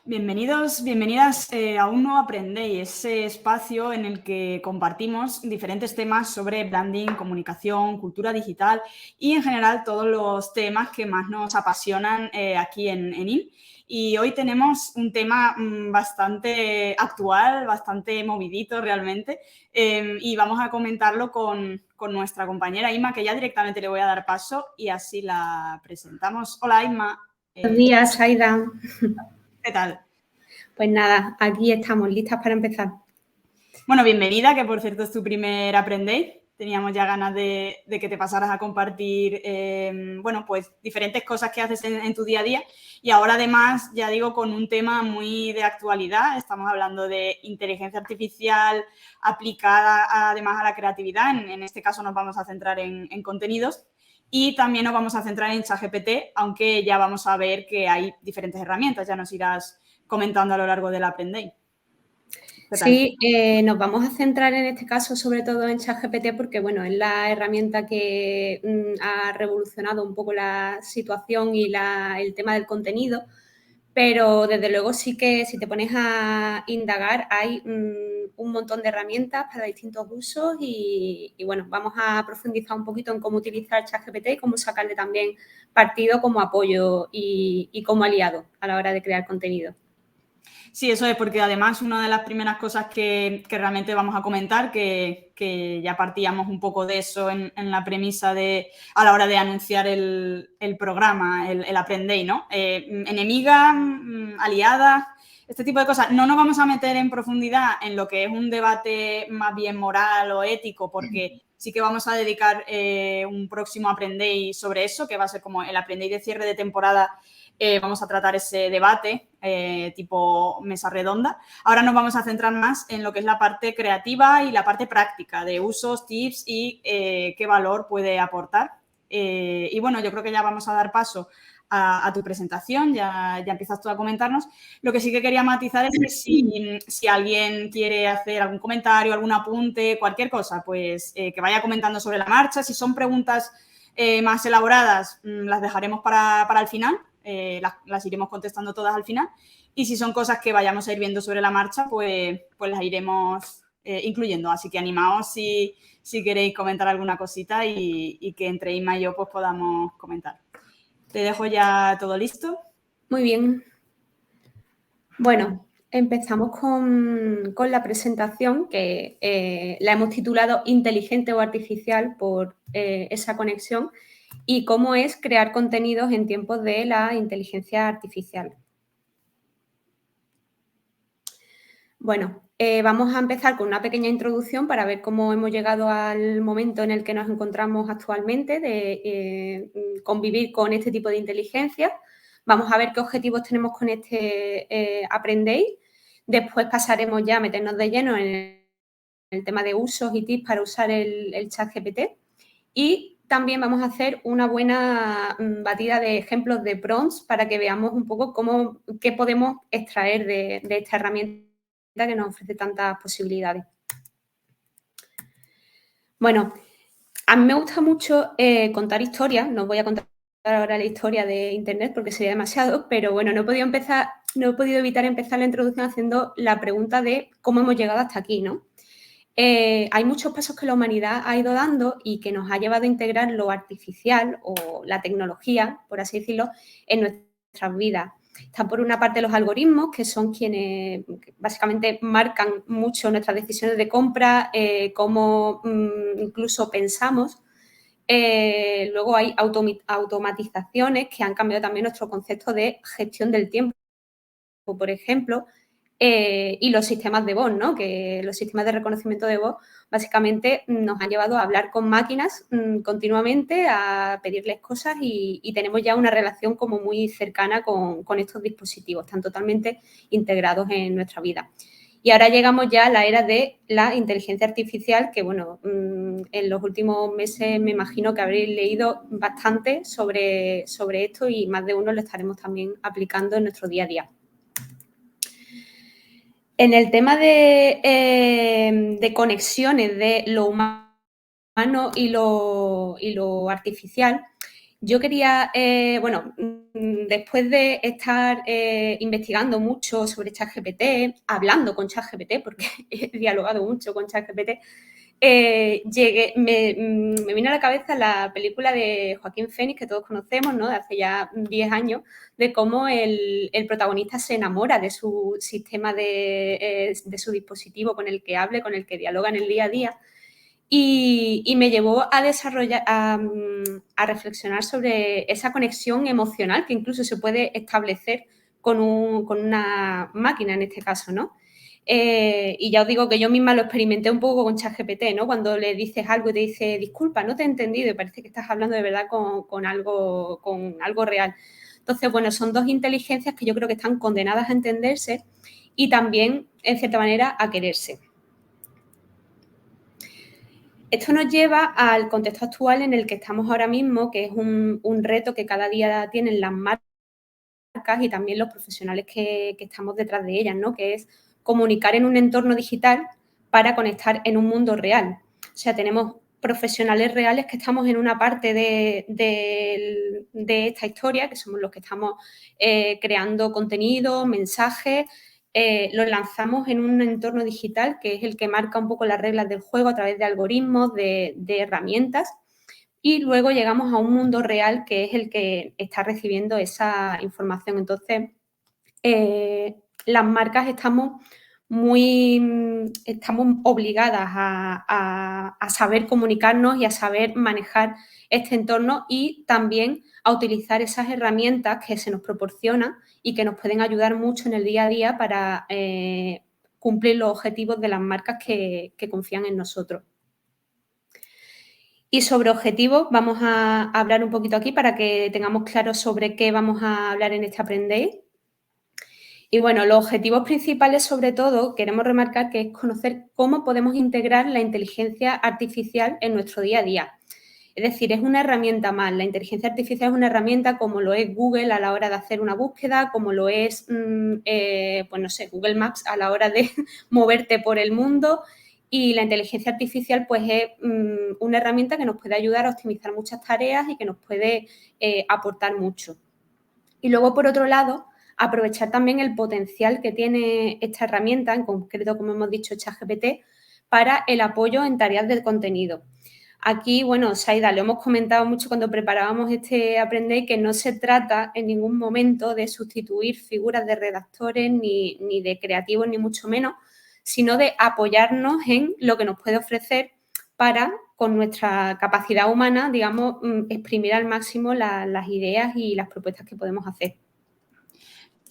Bienvenidos, bienvenidas a Un Nuevo Aprendéis, ese espacio en el que compartimos diferentes temas sobre branding, comunicación, cultura digital y en general todos los temas que más nos apasionan aquí en IN. Y hoy tenemos un tema bastante actual, bastante movidito realmente, y vamos a comentarlo con nuestra compañera Inma, que ya directamente le voy a dar paso y así la presentamos. Hola Inma. Buenos días, Aida. ¿Qué tal? Pues nada, aquí estamos, listas para empezar. Bueno, bienvenida, que por cierto es tu primer Aprendéis. Teníamos ya ganas de que te pasaras a compartir, pues diferentes cosas que haces en tu día a día. Y ahora además, ya digo, con un tema muy de actualidad. Estamos hablando de inteligencia artificial aplicada además a la creatividad. En este caso nos vamos a centrar en contenidos. Y también nos vamos a centrar en ChatGPT, aunque ya vamos a ver que hay diferentes herramientas. Ya nos irás comentando a lo largo del Aprendéis. Sí, nos vamos a centrar en este caso sobre todo en ChatGPT porque, bueno, es la herramienta que ha revolucionado un poco la situación y el tema del contenido, pero desde luego sí que si te pones a indagar hay un montón de herramientas para distintos usos y, bueno, vamos a profundizar un poquito en cómo utilizar ChatGPT y cómo sacarle también partido como apoyo y como aliado a la hora de crear contenido. Sí, eso es, porque además una de las primeras cosas que realmente vamos a comentar, que ya partíamos un poco de eso en la premisa a la hora de anunciar el programa, el Aprendéis, ¿no? Enemiga, aliada, este tipo de cosas. No nos vamos a meter en profundidad en lo que es un debate más bien moral o ético, porque sí que vamos a dedicar un próximo Aprendéis sobre eso, que va a ser como el Aprendéis de cierre de temporada. Vamos a tratar ese debate tipo mesa redonda. Ahora nos vamos a centrar más en lo que es la parte creativa y la parte práctica de usos, tips y qué valor puede aportar. Y bueno, yo creo que ya vamos a dar paso a tu presentación, ya empiezas tú a comentarnos. Lo que sí que quería matizar es que si alguien quiere hacer algún comentario, algún apunte, cualquier cosa, pues que vaya comentando sobre la marcha. Si son preguntas más elaboradas, las dejaremos para el final. Las iremos contestando todas al final. Y si son cosas que vayamos a ir viendo sobre la marcha, pues las iremos incluyendo. Así que animaos si queréis comentar alguna cosita y que entre Inma y yo pues podamos comentar. Te dejo ya todo listo. Muy bien. Bueno, empezamos con la presentación que la hemos titulado Inteligente o Artificial por esa conexión y cómo es crear contenidos en tiempos de la inteligencia artificial. Bueno, vamos a empezar con una pequeña introducción para ver cómo hemos llegado al momento en el que nos encontramos actualmente de convivir con este tipo de inteligencia. Vamos a ver qué objetivos tenemos con este Aprendéis. Después pasaremos ya a meternos de lleno en el tema de usos y tips para usar el ChatGPT. Y también vamos a hacer una buena batida de ejemplos de prompts para que veamos un poco qué podemos extraer de esta herramienta que nos ofrece tantas posibilidades. Bueno, a mí me gusta mucho contar historias. No os voy a contar ahora la historia de Internet porque sería demasiado, pero bueno, no he podido evitar empezar la introducción haciendo la pregunta de cómo hemos llegado hasta aquí, ¿no? Hay muchos pasos que la humanidad ha ido dando y que nos ha llevado a integrar lo artificial o la tecnología, por así decirlo, en nuestras vidas. Están por una parte los algoritmos, que son quienes básicamente marcan mucho nuestras decisiones de compra, cómo incluso pensamos. Luego hay automatizaciones que han cambiado también nuestro concepto de gestión del tiempo, por ejemplo, y los sistemas de voz, ¿no? Que los sistemas de reconocimiento de voz básicamente nos han llevado a hablar con máquinas continuamente, a pedirles cosas y tenemos ya una relación como muy cercana con estos dispositivos, están totalmente integrados en nuestra vida. Y ahora llegamos ya a la era de la inteligencia artificial, que bueno, en los últimos meses me imagino que habréis leído bastante sobre esto y más de uno lo estaremos también aplicando en nuestro día a día. En el tema de conexiones de lo humano y lo artificial, yo quería, después de estar investigando mucho sobre ChatGPT, hablando con ChatGPT, porque he dialogado mucho con ChatGPT, me vino a la cabeza la película de Joaquín Phoenix, que todos conocemos, ¿no? De hace ya 10 años, de cómo el protagonista se enamora de su sistema, de su dispositivo con el que hable, con el que dialoga en el día a día. Y me llevó a desarrollar, a reflexionar sobre esa conexión emocional que incluso se puede establecer con una máquina en este caso, ¿no? Y ya os digo que yo misma lo experimenté un poco con ChatGPT, ¿no? Cuando le dices algo y te dice, disculpa, no te he entendido, y parece que estás hablando de verdad con algo real. Entonces, bueno, son dos inteligencias que yo creo que están condenadas a entenderse y también, en cierta manera, a quererse. Esto nos lleva al contexto actual en el que estamos ahora mismo, que es un reto que cada día tienen las marcas y también los profesionales que estamos detrás de ellas, ¿no? Que es comunicar en un entorno digital para conectar en un mundo real. O sea, tenemos profesionales reales que estamos en una parte de esta historia, que somos los que estamos creando contenido, mensajes, los lanzamos en un entorno digital que es el que marca un poco las reglas del juego a través de algoritmos, de herramientas, y luego llegamos a un mundo real que es el que está recibiendo esa información. Entonces, las marcas estamos obligadas a saber comunicarnos y a saber manejar este entorno y también a utilizar esas herramientas que se nos proporcionan y que nos pueden ayudar mucho en el día a día para cumplir los objetivos de las marcas que confían en nosotros. Y sobre objetivos vamos a hablar un poquito aquí para que tengamos claro sobre qué vamos a hablar en este Aprendéis. Y bueno, los objetivos principales, sobre todo, queremos remarcar que es conocer cómo podemos integrar la inteligencia artificial en nuestro día a día. Es decir, es una herramienta más. La inteligencia artificial es una herramienta como lo es Google a la hora de hacer una búsqueda, como lo es, pues no sé, Google Maps a la hora de moverte por el mundo. Y la inteligencia artificial, pues, es una herramienta que nos puede ayudar a optimizar muchas tareas y que nos puede aportar mucho. Y luego, por otro lado, aprovechar también el potencial que tiene esta herramienta, en concreto, como hemos dicho, ChatGPT, para el apoyo en tareas del contenido. Aquí, bueno, Saida, lo hemos comentado mucho cuando preparábamos este Aprendéis, que no se trata en ningún momento de sustituir figuras de redactores ni de creativos, ni mucho menos, sino de apoyarnos en lo que nos puede ofrecer para, con nuestra capacidad humana, digamos, exprimir al máximo las ideas y las propuestas que podemos hacer.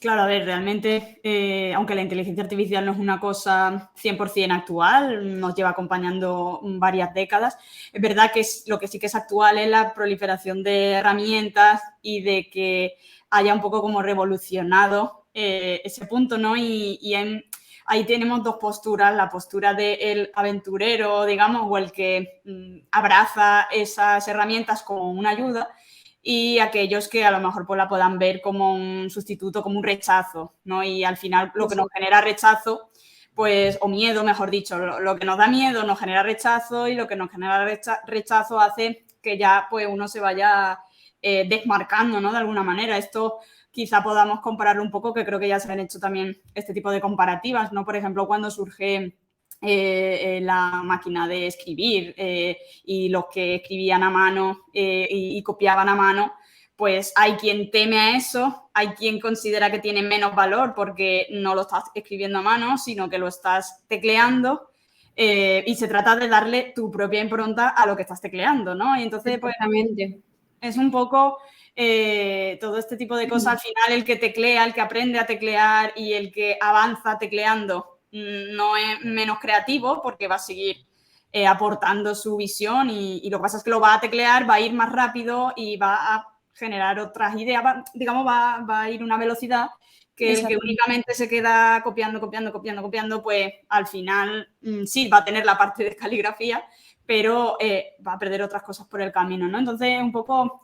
Claro, a ver, realmente, aunque la inteligencia artificial no es una cosa 100% actual, nos lleva acompañando varias décadas, es verdad que lo que sí que es actual es la proliferación de herramientas y de que haya un poco como revolucionado ese punto, ¿no? Ahí tenemos dos posturas, la postura del aventurero, digamos, o el que abraza esas herramientas como una ayuda, y aquellos que a lo mejor pues la puedan ver como un sustituto, como un rechazo, ¿no? Y al final lo que nos genera rechazo, pues, o miedo, mejor dicho, lo que nos da miedo nos genera rechazo, y lo que nos genera rechazo hace que ya pues uno se vaya desmarcando, ¿no? De alguna manera. Esto quizá podamos compararlo un poco, que creo que ya se han hecho también este tipo de comparativas, ¿no? Por ejemplo, cuando surge la máquina de escribir y los que escribían a mano y copiaban a mano, pues hay quien teme a eso, hay quien considera que tiene menos valor porque no lo estás escribiendo a mano, sino que lo estás tecleando, y se trata de darle tu propia impronta a lo que estás tecleando, ¿no? Y entonces, pues, es un poco todo este tipo de cosas. Al final, el que teclea, el que aprende a teclear y el que avanza tecleando no es menos creativo, porque va a seguir aportando su visión, y lo que pasa es que lo va a teclear, va a ir más rápido y va a generar otras ideas, va a ir a una velocidad que el que únicamente se queda copiando, pues al final sí va a tener la parte de caligrafía, pero va a perder otras cosas por el camino, ¿no? Entonces, un poco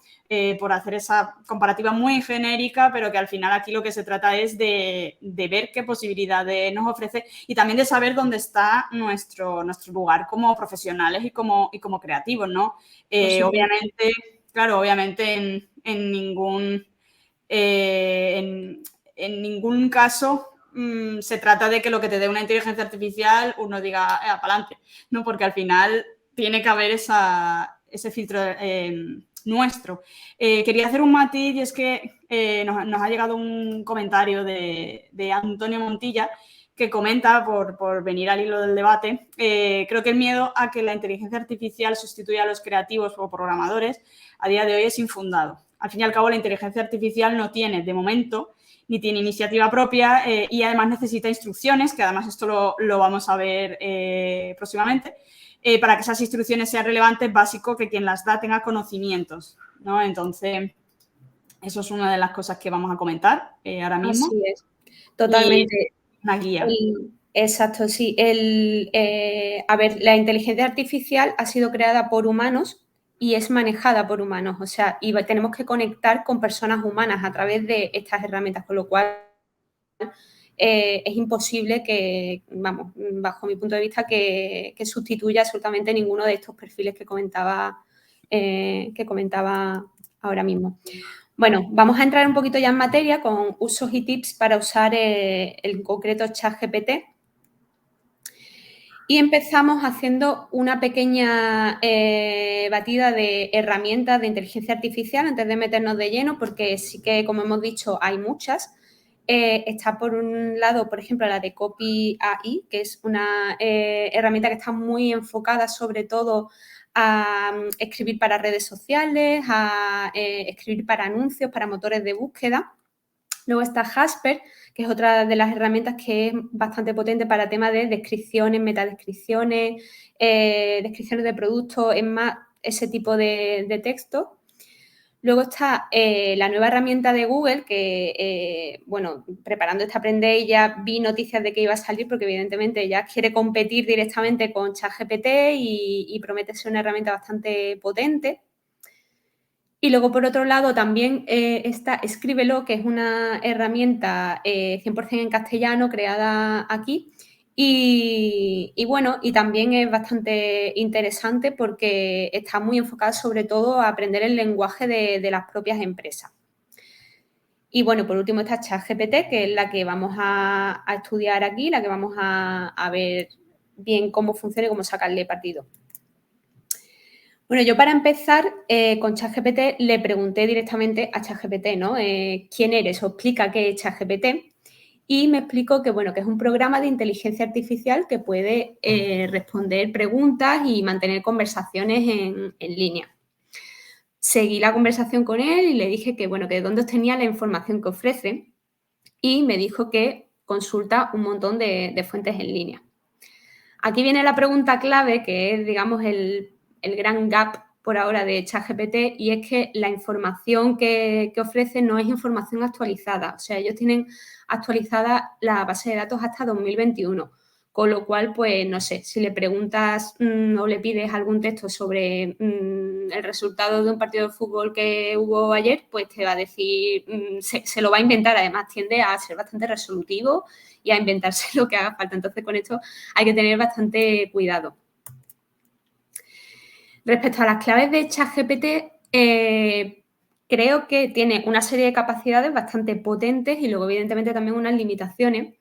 por hacer esa comparativa muy genérica, pero que al final aquí lo que se trata es de ver qué posibilidades nos ofrece, y también de saber dónde está nuestro lugar como profesionales y como creativos, ¿no? Obviamente, claro, obviamente en ningún en ningún caso se trata de que lo que te dé una inteligencia artificial uno diga, para adelante, ¿no? Porque al final tiene que haber ese filtro nuestro. Quería hacer un matiz y es que nos ha llegado un comentario de Antonio Montilla que comenta, por venir al hilo del debate, creo que el miedo a que la inteligencia artificial sustituya a los creativos o programadores a día de hoy es infundado. Al fin y al cabo, la inteligencia artificial no tiene, de momento, ni tiene iniciativa propia y además necesita instrucciones, que además esto lo vamos a ver próximamente. Para que esas instrucciones sean relevantes, es básico que quien las da tenga conocimientos, ¿no? Entonces, eso es una de las cosas que vamos a comentar ahora mismo. Así es, totalmente. Una guía. Exacto, sí. A ver, la inteligencia artificial ha sido creada por humanos y es manejada por humanos, o sea, y tenemos que conectar con personas humanas a través de estas herramientas, con lo cual es imposible que, vamos, bajo mi punto de vista, que sustituya absolutamente ninguno de estos perfiles que comentaba ahora mismo. Bueno, vamos a entrar un poquito ya en materia con usos y tips para usar en concreto ChatGPT. Y empezamos haciendo una pequeña batida de herramientas de inteligencia artificial antes de meternos de lleno, porque sí que, como hemos dicho, hay muchas. Está por un lado, por ejemplo, la de Copy AI, que es una herramienta que está muy enfocada sobre todo a escribir para redes sociales, a escribir para anuncios, para motores de búsqueda. Luego está Jasper, que es otra de las herramientas que es bastante potente para temas de descripciones, metadescripciones, descripciones de productos, es más ese tipo de texto. Luego está la nueva herramienta de Google, que, bueno, preparando este Aprender ya vi noticias de que iba a salir porque evidentemente ya quiere competir directamente con ChatGPT y promete ser una herramienta bastante potente. Y luego, por otro lado, también está Escríbelo, que es una herramienta 100% en castellano creada aquí. Y bueno, y también es bastante interesante porque está muy enfocada sobre todo a aprender el lenguaje de las propias empresas. Y bueno, por último está ChatGPT, que es la que vamos a estudiar aquí, la que vamos a ver bien cómo funciona y cómo sacarle partido. Bueno, yo para empezar con ChatGPT le pregunté directamente a ChatGPT, ¿no? ¿Quién eres? O explica qué es ChatGPT. Y me explicó que, bueno, que es un programa de inteligencia artificial que puede responder preguntas y mantener conversaciones en línea. Seguí la conversación con él y le dije que, bueno, que de dónde obtenía la información que ofrece y me dijo que consulta un montón de fuentes en línea. Aquí viene la pregunta clave, que es, digamos, el gran gap por ahora de ChatGPT, y es que la información que ofrece no es información actualizada. O sea, ellos tienen actualizada la base de datos hasta 2021, con lo cual, pues, no sé, si le preguntas o le pides algún texto sobre el resultado de un partido de fútbol que hubo ayer, pues te va a decir, se lo va a inventar. Además, tiende a ser bastante resolutivo y a inventarse lo que haga falta. Entonces, con esto hay que tener bastante cuidado. Respecto a las claves de ChatGPT, creo que tiene una serie de capacidades bastante potentes y luego, evidentemente, también unas limitaciones.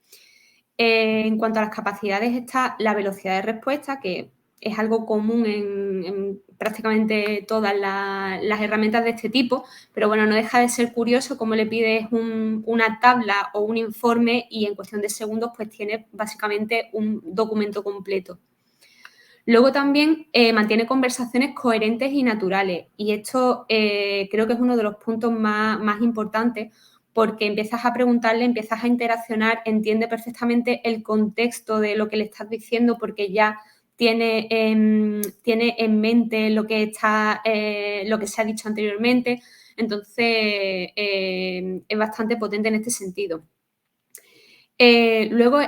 En cuanto a las capacidades está la velocidad de respuesta, que es algo común en prácticamente todas las herramientas de este tipo, pero bueno, no deja de ser curioso cómo le pides una tabla o un informe y en cuestión de segundos pues tiene básicamente un documento completo. Luego también mantiene conversaciones coherentes y naturales, y esto creo que es uno de los puntos más importantes, porque empiezas a preguntarle, empiezas a interaccionar, entiende perfectamente el contexto de lo que le estás diciendo porque ya tiene en mente lo que se ha dicho anteriormente. Entonces, es bastante potente en este sentido. Luego,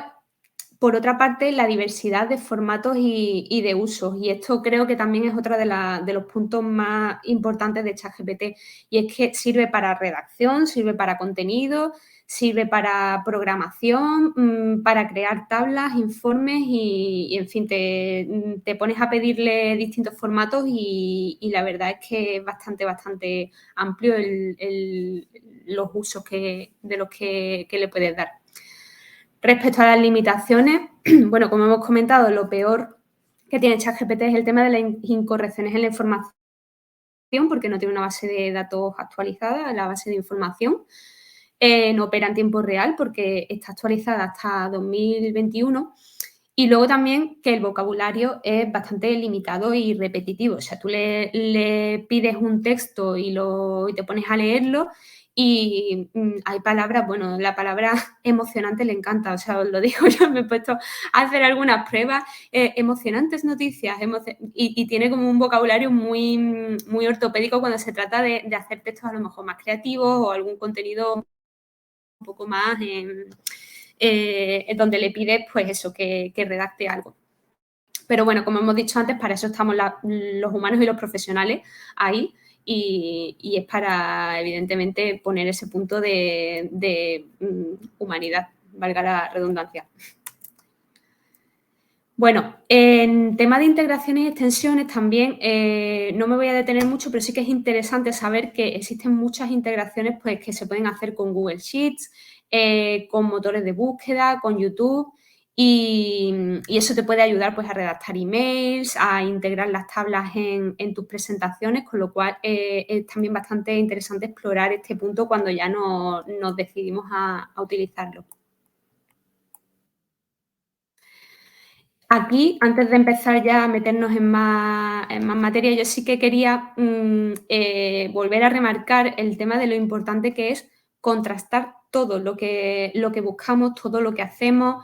por otra parte, la diversidad de formatos y de usos. Y esto creo que también es otro de los puntos más importantes de ChatGPT. Y es que sirve para redacción, sirve para contenido, sirve para programación, para crear tablas, informes y en fin, te pones a pedirle distintos formatos y la verdad es que es bastante amplio los usos de los que le puedes dar. Respecto a las limitaciones, bueno, como hemos comentado, lo peor que tiene ChatGPT es el tema de las incorrecciones en la información, porque no tiene una base de datos actualizada, la base de información. No opera en tiempo real porque está actualizada hasta 2021. Y luego también que el vocabulario es bastante limitado y repetitivo. O sea, tú le pides un texto y te pones a leerlo y hay palabras, bueno, la palabra emocionante le encanta. O sea, os lo digo, yo me he puesto a hacer algunas pruebas, emocionantes noticias, y tiene como un vocabulario muy, muy ortopédico cuando se trata de hacer textos a lo mejor más creativos o algún contenido un poco más donde le pides, pues eso, que redacte algo. Pero bueno, como hemos dicho antes, para eso estamos los humanos y los profesionales ahí y es para, evidentemente, poner ese punto de humanidad, valga la redundancia. Bueno, en tema de integraciones y extensiones también no me voy a detener mucho, pero sí que es interesante saber que existen muchas integraciones pues, que se pueden hacer con Google Sheets, con motores de búsqueda, con YouTube y eso te puede ayudar pues, a redactar emails, a integrar las tablas en tus presentaciones, con lo cual es también bastante interesante explorar este punto cuando ya nos decidimos a utilizarlo. Aquí, antes de empezar ya a meternos en más materia, yo sí que quería volver a remarcar el tema de lo importante que es contrastar todo lo que buscamos, todo lo que hacemos.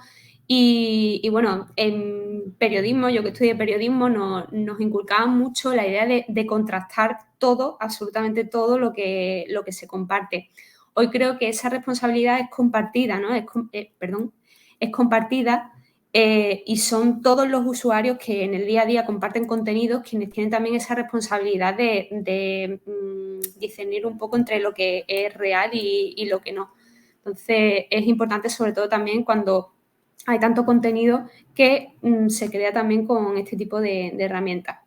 Y bueno, en periodismo, yo que estudié periodismo, nos inculcaban mucho la idea de contrastar todo, absolutamente todo lo que se comparte. Hoy creo que esa responsabilidad es compartida, ¿no? Es compartida. Y son todos los usuarios que en el día a día comparten contenidos quienes tienen también esa responsabilidad de discernir un poco entre lo que es real y lo que no. Entonces, es importante sobre todo también cuando hay tanto contenido que se crea también con este tipo de herramientas.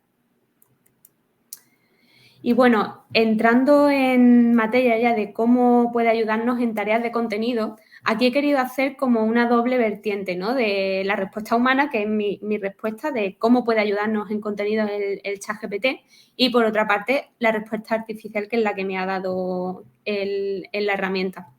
Y bueno, entrando en materia ya de cómo puede ayudarnos en tareas de contenido, aquí he querido hacer como una doble vertiente, ¿no? De la respuesta humana, que es mi respuesta de cómo puede ayudarnos en contenido el ChatGPT, y por otra parte, la respuesta artificial, que es la que me ha dado la herramienta.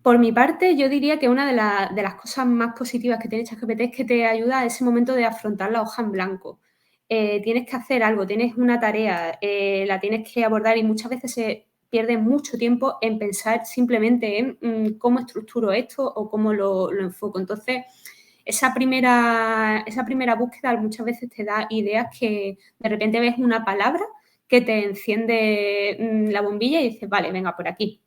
Por mi parte, yo diría que una de las cosas más positivas que tiene ChatGPT es que te ayuda a ese momento de afrontar la hoja en blanco. Tienes que hacer algo, tienes una tarea, la tienes que abordar y muchas veces se pierde mucho tiempo en pensar simplemente en cómo estructuro esto o cómo lo enfoco. Entonces, esa primera búsqueda muchas veces te da ideas que de repente ves una palabra que te enciende la bombilla y dices, vale, venga, por aquí.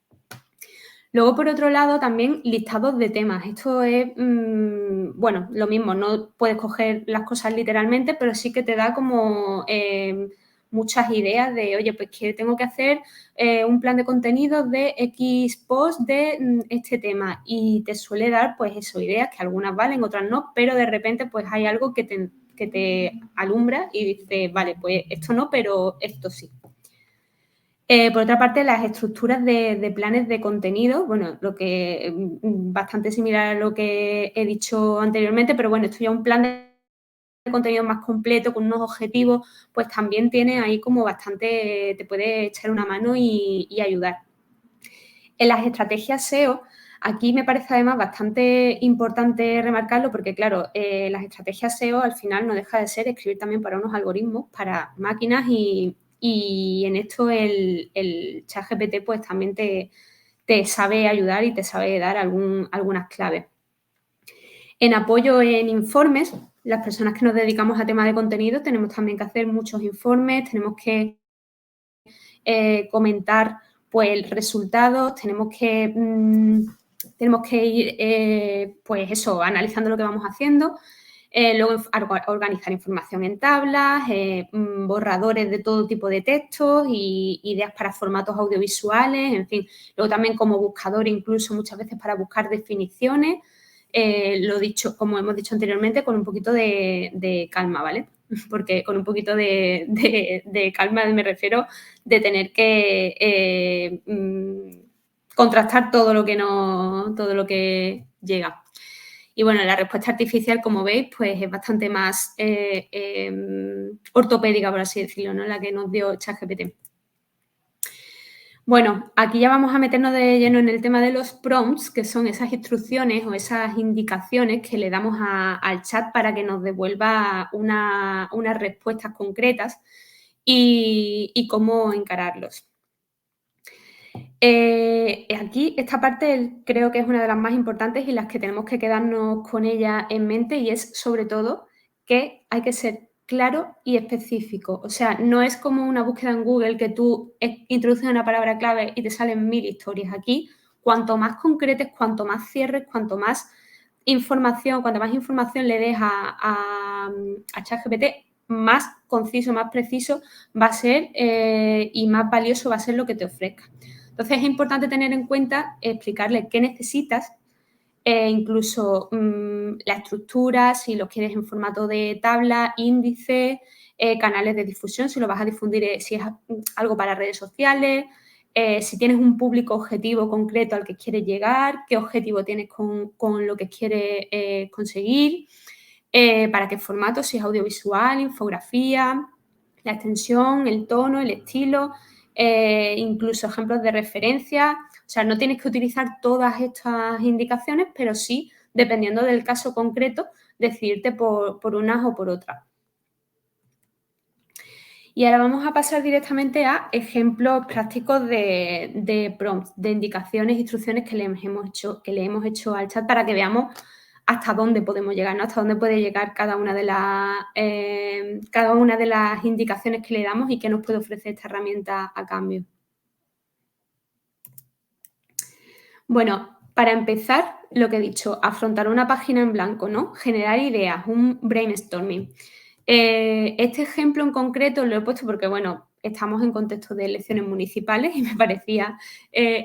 Luego, por otro lado, también listados de temas. Esto es, bueno, lo mismo, no puedes coger las cosas literalmente, pero sí que te da como muchas ideas de, oye, pues que tengo que hacer un plan de contenidos de X post de este tema. Y te suele dar, pues, eso, ideas que algunas valen, otras no, pero de repente, pues, hay algo que te alumbra y dices, vale, pues esto no, pero esto sí. Por otra parte, las estructuras de planes de contenido, bueno, lo que bastante similar a lo que he dicho anteriormente, pero bueno, esto ya es un plan de contenido más completo, con unos objetivos, pues también tiene ahí como bastante, te puede echar una mano y ayudar. En las estrategias SEO, aquí me parece además bastante importante remarcarlo porque, claro, las estrategias SEO al final no deja de ser escribir también para unos algoritmos, para máquinas y en esto el ChatGPT pues también te sabe ayudar y te sabe dar algunas claves. En apoyo en informes, las personas que nos dedicamos a temas de contenido tenemos también que hacer muchos informes, tenemos que comentar pues resultados, tenemos que ir pues eso, analizando lo que vamos haciendo. Luego organizar información en tablas, borradores de todo tipo de textos y ideas para formatos audiovisuales, en fin. Luego también como buscador incluso muchas veces para buscar definiciones, como hemos dicho anteriormente, con un poquito de calma, ¿vale? porque con un poquito de calma me refiero de tener que contrastar todo lo que llega. Y bueno, la respuesta artificial, como veis, pues es bastante más ortopédica, por así decirlo, ¿no? La que nos dio ChatGPT. Bueno, aquí ya vamos a meternos de lleno en el tema de los prompts, que son esas instrucciones o esas indicaciones que le damos al chat para que nos devuelva unas respuestas concretas y cómo encararlos. Aquí esta parte creo que es una de las más importantes y las que tenemos que quedarnos con ella en mente, y es sobre todo que hay que ser claro y específico. O sea, no es como una búsqueda en Google que tú introduces una palabra clave y te salen 1000 historias. Aquí, cuanto más concretes, cuanto más cierres, cuanto más información le des a ChatGPT, más conciso, más preciso va a ser y más valioso va a ser lo que te ofrezca. Entonces, es importante tener en cuenta, explicarle qué necesitas, incluso la estructura, si lo quieres en formato de tabla, índice, canales de difusión, si lo vas a difundir, si es algo para redes sociales, si tienes un público objetivo concreto al que quieres llegar, qué objetivo tienes con lo que quieres conseguir, para qué formato, si es audiovisual, infografía, la extensión, el tono, el estilo, incluso ejemplos de referencia. O sea, no tienes que utilizar todas estas indicaciones, pero sí, dependiendo del caso concreto, decidirte por unas o por otras. Y ahora vamos a pasar directamente a ejemplos prácticos de prompts, de indicaciones, instrucciones que le hemos hecho al chat para que veamos hasta dónde podemos llegar, ¿no? Hasta dónde puede llegar cada una de las indicaciones que le damos y qué nos puede ofrecer esta herramienta a cambio. Bueno, para empezar, lo que he dicho, afrontar una página en blanco, ¿no? Generar ideas, un brainstorming. Este ejemplo en concreto lo he puesto porque, bueno, estamos en contexto de elecciones municipales y me parecía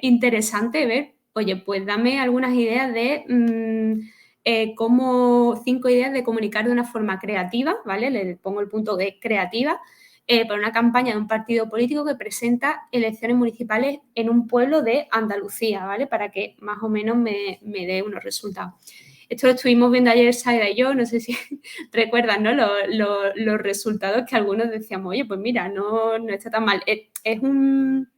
interesante ver, oye, pues dame algunas ideas de 5 ideas de comunicar de una forma creativa, ¿vale? Le pongo el punto de creativa, para una campaña de un partido político que presenta elecciones municipales en un pueblo de Andalucía, ¿vale? Para que más o menos me dé unos resultados. Esto lo estuvimos viendo ayer Saida y yo, no sé si recuerdan, ¿no? Los resultados que algunos decíamos, oye, pues mira, no está tan mal. Es un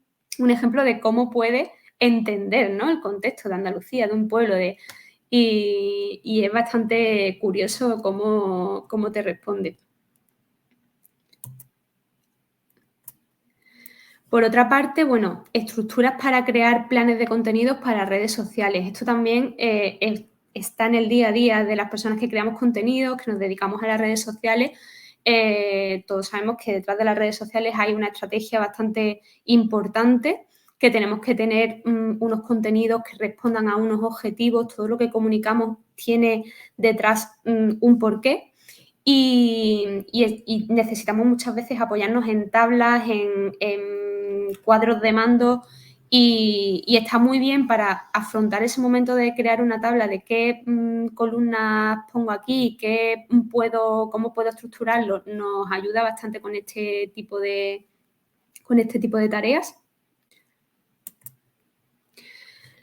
ejemplo de cómo puede entender, ¿no? El contexto de Andalucía, de un pueblo y es bastante curioso cómo te responde. Por otra parte, bueno, estructuras para crear planes de contenidos para redes sociales. Esto también está en el día a día de las personas que creamos contenidos, que nos dedicamos a las redes sociales. Todos sabemos que detrás de las redes sociales hay una estrategia bastante importante, que tenemos que tener unos contenidos que respondan a unos objetivos. Todo lo que comunicamos tiene detrás un porqué. Y necesitamos muchas veces apoyarnos en tablas, en cuadros de mando y está muy bien para afrontar ese momento de crear una tabla de qué columnas pongo aquí, cómo puedo estructurarlo. Nos ayuda bastante con este tipo de tareas.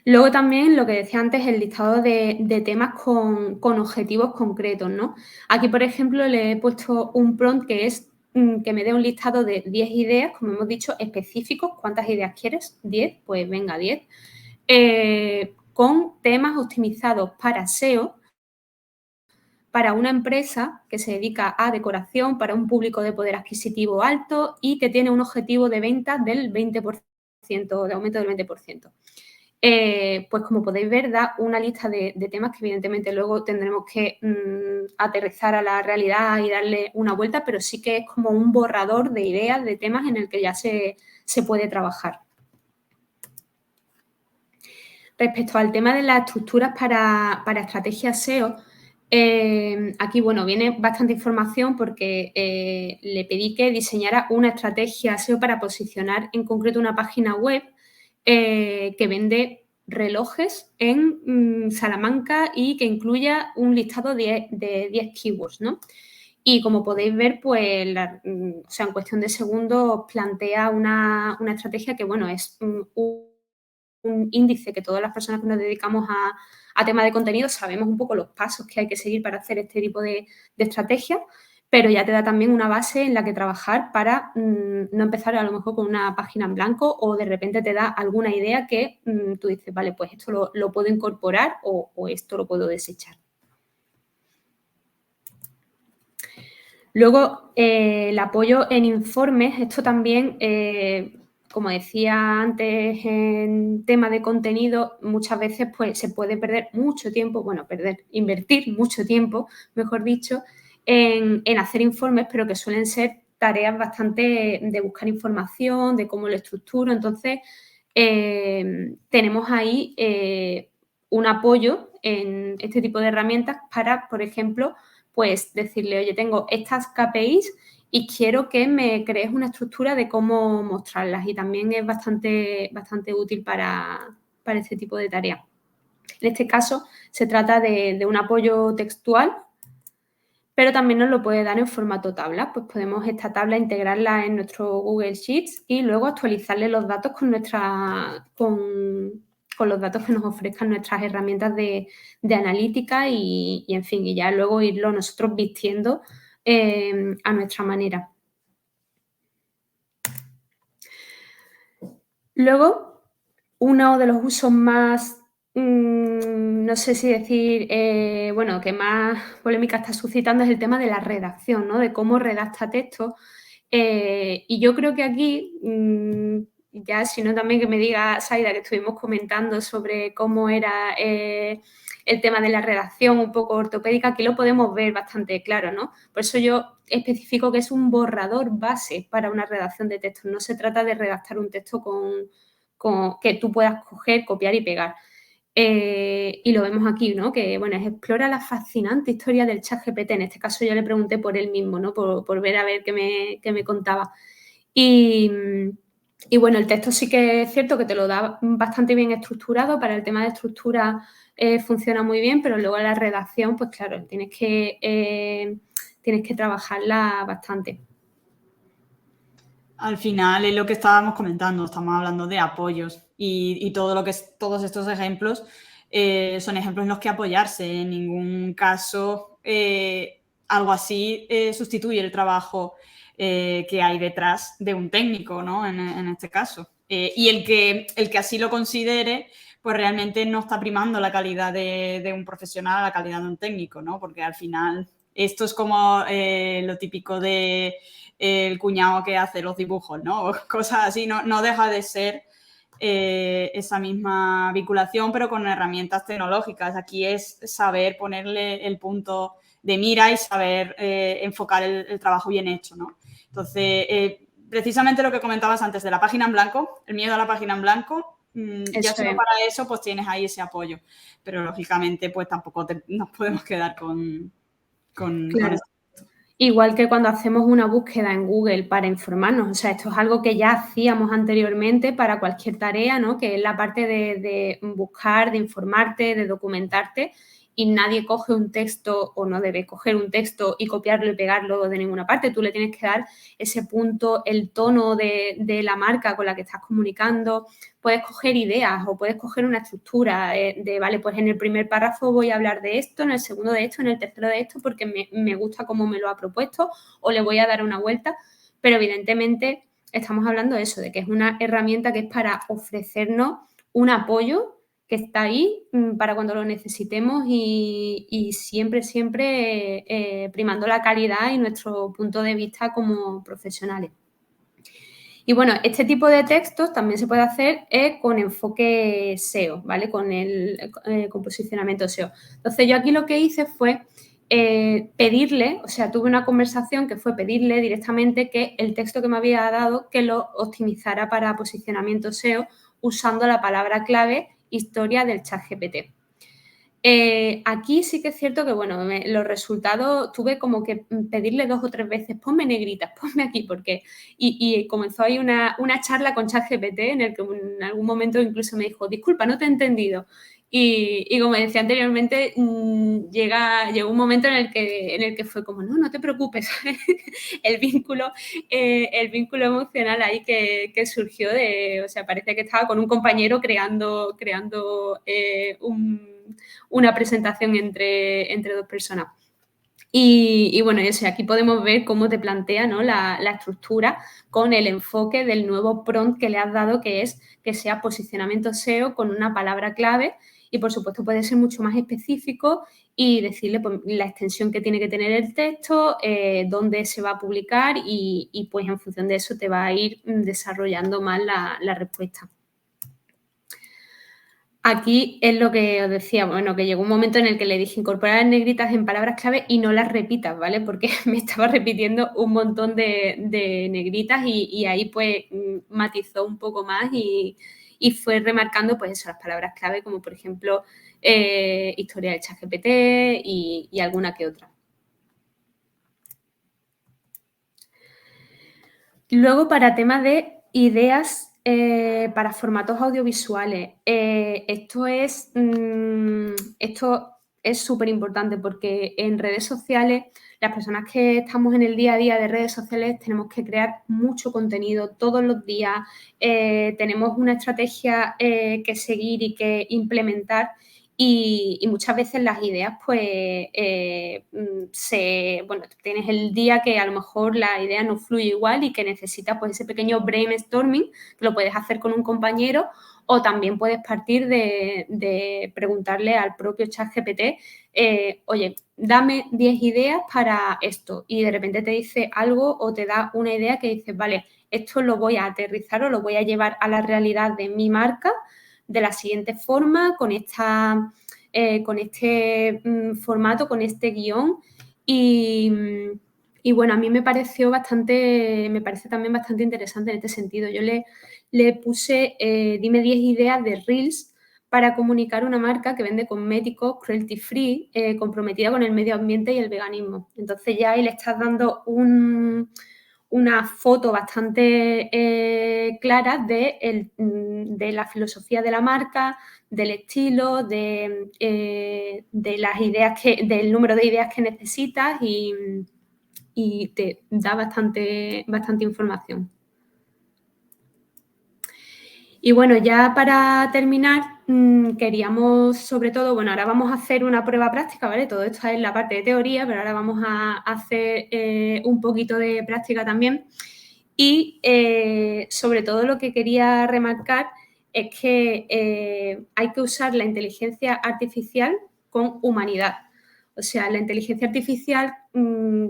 Luego también, lo que decía antes, el listado de temas con objetivos concretos, ¿no? Aquí, por ejemplo, le he puesto un prompt que es que me dé un listado de 10 ideas, como hemos dicho, específicos. ¿Cuántas ideas quieres? 10, pues venga, 10. Con temas optimizados para SEO, para una empresa que se dedica a decoración, para un público de poder adquisitivo alto y que tiene un objetivo de ventas del 20%, de aumento del 20%. Pues como podéis ver, da una lista de temas que evidentemente luego tendremos que aterrizar a la realidad y darle una vuelta, pero sí que es como un borrador de ideas, de temas en el que ya se puede trabajar. Respecto al tema de las estructuras para estrategias SEO, aquí, bueno, viene bastante información porque le pedí que diseñara una estrategia SEO para posicionar en concreto una página web que vende relojes en Salamanca y que incluya un listado de 10 keywords, ¿no? Y como podéis ver, pues o sea, en cuestión de segundos os plantea una estrategia que, bueno, es un índice que todas las personas que nos dedicamos a temas de contenido sabemos un poco los pasos que hay que seguir para hacer este tipo de estrategias, pero ya te da también una base en la que trabajar para no empezar a lo mejor con una página en blanco, o de repente te da alguna idea que tú dices, vale, pues esto lo puedo incorporar o esto lo puedo desechar. Luego, el apoyo en informes, esto también, como decía antes en tema de contenido, muchas veces pues, se puede perder mucho tiempo, invertir mucho tiempo, mejor dicho, en hacer informes, pero que suelen ser tareas bastante de buscar información, de cómo lo estructuro. Entonces, tenemos ahí un apoyo en este tipo de herramientas para, por ejemplo, pues decirle, oye, tengo estas KPIs y quiero que me crees una estructura de cómo mostrarlas, y también es bastante útil para este tipo de tareas. En este caso, se trata de un apoyo textual, pero también nos lo puede dar en formato tabla. Pues podemos esta tabla integrarla en nuestro Google Sheets y luego actualizarle los datos con los datos que nos ofrezcan nuestras herramientas de analítica y, en fin, y ya luego irlo nosotros vistiendo a nuestra manera. Luego, uno de los usos más, no sé si decir, que más polémica está suscitando es el tema de la redacción, ¿no? De cómo redacta texto. Y yo creo que aquí, ya si no también que me diga Saida, que estuvimos comentando sobre cómo era el tema de la redacción un poco ortopédica, aquí lo podemos ver bastante claro, ¿no? Por eso yo especifico que es un borrador base para una redacción de texto. No se trata de redactar un texto con que tú puedas coger, copiar y pegar. Y lo vemos aquí, ¿no? Que, bueno, explora la fascinante historia del ChatGPT. En este caso yo le pregunté por él mismo, ¿no? Por ver a ver qué me contaba. Y bueno, el texto sí que es cierto que te lo da bastante bien estructurado. Para el tema de estructura funciona muy bien, pero luego la redacción, pues claro, tienes que trabajarla bastante. Al final es lo que estábamos comentando, estamos hablando de apoyos y todos estos ejemplos son ejemplos en los que apoyarse. En ningún caso algo así sustituye el trabajo que hay detrás de un técnico, ¿no? En este caso. Y el que así lo considere, pues realmente no está primando la calidad de un profesional a la calidad de un técnico, ¿no? Porque al final esto es como lo típico de el cuñado que hace los dibujos, ¿no? Cosas así, no deja de ser esa misma vinculación, pero con herramientas tecnológicas. Aquí es saber ponerle el punto de mira y saber enfocar el trabajo bien hecho, ¿no? Entonces, precisamente lo que comentabas antes de la página en blanco, el miedo a la página en blanco, ya solo para eso pues tienes ahí ese apoyo, pero lógicamente pues tampoco nos podemos quedar con claro. Igual que cuando hacemos una búsqueda en Google para informarnos, o sea, esto es algo que ya hacíamos anteriormente para cualquier tarea, ¿no? Que es la parte de buscar, de informarte, de documentarte, y nadie coge un texto o no debe coger un texto y copiarlo y pegarlo de ninguna parte. Tú le tienes que dar ese punto, el tono de la marca con la que estás comunicando. Puedes coger ideas o puedes coger una estructura vale, pues en el primer párrafo voy a hablar de esto, en el segundo de esto, en el tercero de esto, porque me gusta cómo me lo ha propuesto, o le voy a dar una vuelta. Pero evidentemente estamos hablando de eso, de que es una herramienta que es para ofrecernos un apoyo que está ahí para cuando lo necesitemos y siempre primando la calidad y nuestro punto de vista como profesionales. Y bueno, este tipo de textos también se puede hacer con enfoque SEO, ¿vale? Con posicionamiento SEO. Entonces, yo aquí lo que hice fue pedirle, o sea, tuve una conversación que fue pedirle directamente que el texto que me había dado que lo optimizara para posicionamiento SEO usando la palabra clave historia del ChatGPT. Aquí sí que es cierto que, bueno, los resultados tuve como que pedirle 2 o 3 veces, ponme negritas, ponme aquí, porque... Y comenzó ahí una charla con ChatGPT en el que en algún momento incluso me dijo, disculpa, no te he entendido. Y como decía anteriormente, llegó un momento en el que fue como, no te preocupes, el vínculo emocional ahí que surgió o sea, parecía que estaba con un compañero creando una presentación entre dos personas. Y bueno, eso, aquí podemos ver cómo te plantea, ¿no?, la estructura con el enfoque del nuevo prompt que le has dado, que es que sea posicionamiento SEO con una palabra clave y, por supuesto, puede ser mucho más específico y decirle, pues, la extensión que tiene que tener el texto, dónde se va a publicar y, pues, en función de eso te va a ir desarrollando más la respuesta. Aquí es lo que os decía, bueno, que llegó un momento en el que le dije incorporar negritas en palabras clave y no las repitas, ¿vale? Porque me estaba repitiendo un montón de negritas y ahí pues matizó un poco más y fue remarcando pues eso, las palabras clave como por ejemplo historia de ChatGPT y alguna que otra. Luego, para temas de ideas para formatos audiovisuales, esto es súper importante porque en redes sociales, las personas que estamos en el día a día de redes sociales tenemos que crear mucho contenido todos los días, tenemos una estrategia que seguir y que implementar. Y muchas veces las ideas, pues, tienes el día que a lo mejor la idea no fluye igual y que necesitas pues ese pequeño brainstorming, que lo puedes hacer con un compañero o también puedes partir de preguntarle al propio ChatGPT, oye, dame 10 ideas para esto y de repente te dice algo o te da una idea que dices, vale, esto lo voy a aterrizar o lo voy a llevar a la realidad de mi marca de la siguiente forma, con este formato, con este guión. Y bueno, a mí me parece también bastante interesante en este sentido. Yo le puse, dime 10 ideas de Reels para comunicar una marca que vende cosméticos cruelty free, comprometida con el medio ambiente y el veganismo. Entonces ya ahí le estás dando una foto bastante clara de la filosofía de la marca, del estilo, de las ideas del número de ideas que necesitas y te da bastante información. Y bueno, ya para terminar, queríamos sobre todo, bueno, ahora vamos a hacer una prueba práctica, ¿vale? Todo esto es la parte de teoría, pero ahora vamos a hacer un poquito de práctica también. Y sobre todo lo que quería remarcar es que hay que usar la inteligencia artificial con humanidad. O sea, la inteligencia artificial,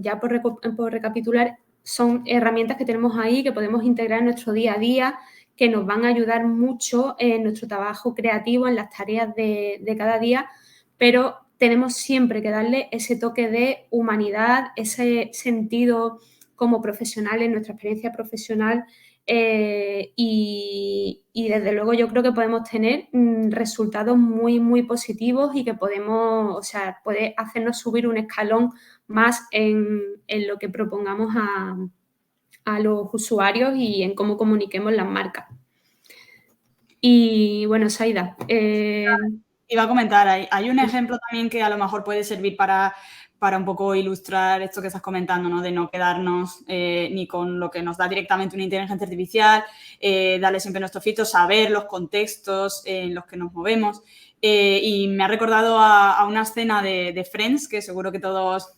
ya por recapitular, son herramientas que tenemos ahí, que podemos integrar en nuestro día a día, que nos van a ayudar mucho en nuestro trabajo creativo, en las tareas de cada día, pero tenemos siempre que darle ese toque de humanidad, ese sentido como profesionales, nuestra experiencia profesional y desde luego yo creo que podemos tener resultados muy, muy positivos y que podemos, o sea, puede hacernos subir un escalón más en lo que propongamos a los usuarios y en cómo comuniquemos las marcas. Y bueno, Saida. Iba a comentar, hay un ejemplo también que a lo mejor puede servir para un poco ilustrar esto que estás comentando, ¿no? De no quedarnos ni con lo que nos da directamente una inteligencia artificial, darle siempre nuestro filtro, saber los contextos en los que nos movemos. Y me ha recordado a una escena de Friends, que seguro que todos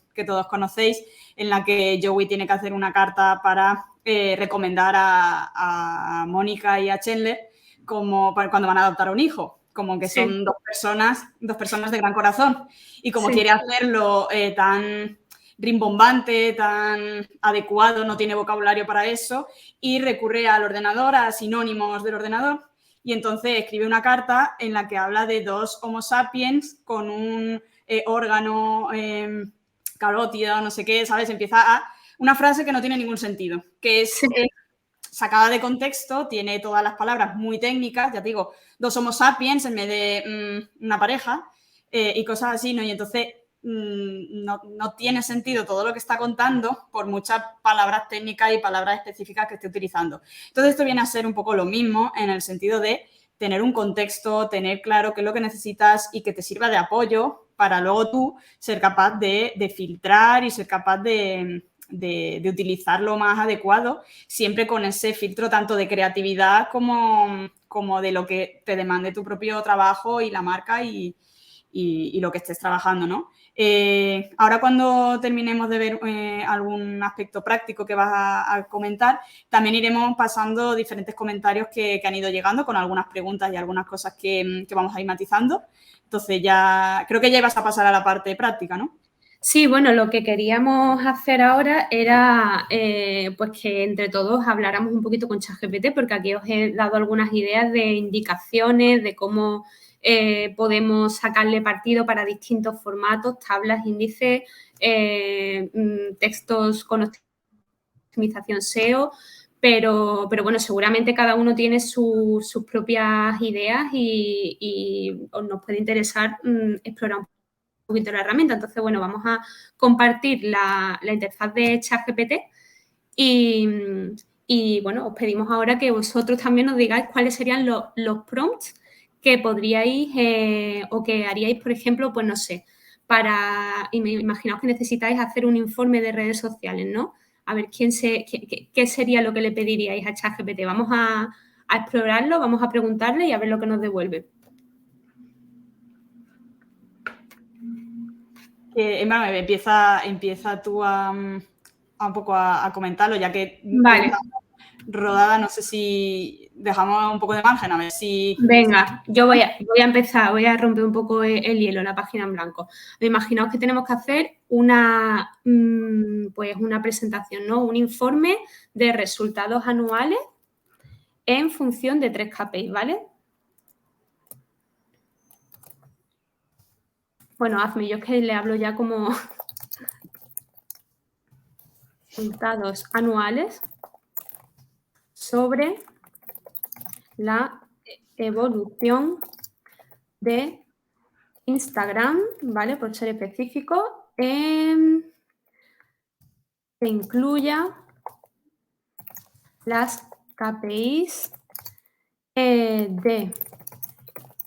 conocéis, en la que Joey tiene que hacer una carta para recomendar a Mónica y a Chandler como cuando van a adoptar a un hijo. Como que son dos personas de gran corazón. Y como quiere hacerlo tan rimbombante, tan adecuado, no tiene vocabulario para eso, y recurre al ordenador, a sinónimos del ordenador, y entonces escribe una carta en la que habla de dos Homo sapiens con un órgano carótido, no sé qué, ¿sabes? Empieza a una frase que no tiene ningún sentido, que es sacada de contexto, tiene todas las palabras muy técnicas, ya te digo, dos Homo sapiens en vez de una pareja y cosas así, ¿no? Y entonces no tiene sentido todo lo que está contando por muchas palabras técnicas y palabras específicas que esté utilizando. Entonces esto viene a ser un poco lo mismo en el sentido de tener un contexto, tener claro qué es lo que necesitas y que te sirva de apoyo para luego tú ser capaz de filtrar y ser capaz de utilizar lo más adecuado, siempre con ese filtro tanto de creatividad como de lo que te demande tu propio trabajo y la marca y lo que estés trabajando, ¿no? Ahora cuando terminemos de ver algún aspecto práctico que vas a comentar, también iremos pasando diferentes comentarios que han ido llegando con algunas preguntas y algunas cosas que vamos a ir matizando. Entonces ya creo que ya ibas a pasar a la parte práctica, ¿no? Sí, bueno, lo que queríamos hacer ahora era pues que entre todos habláramos un poquito con ChatGPT, porque aquí os he dado algunas ideas de indicaciones, de cómo podemos sacarle partido para distintos formatos, tablas, índices, textos con optimización SEO, pero bueno, seguramente cada uno tiene sus propias ideas y nos puede interesar explorar un poquito la herramienta. Entonces, bueno, vamos a compartir la interfaz de ChatGPT y, bueno, os pedimos ahora que vosotros también nos digáis cuáles serían los prompts que podríais o que haríais, por ejemplo, pues no sé, imaginaos que necesitáis hacer un informe de redes sociales, ¿no? A ver, qué sería lo que le pediríais a ChatGPT. Vamos a explorarlo, vamos a preguntarle y a ver lo que nos devuelve. Emma, empieza tú a un poco a comentarlo, ya que vale. Rodada, no sé si dejamos un poco de margen, a ver si... Venga, yo voy a empezar, voy a romper un poco el hielo, la página en blanco. Imaginaos que tenemos que hacer pues una presentación, ¿no? Un informe de resultados anuales en función de 3 KPIs, ¿vale? Bueno, hazme, yo es que le hablo ya como resultados anuales sobre la evolución de Instagram, ¿vale? Por ser específico, que incluya las KPIs de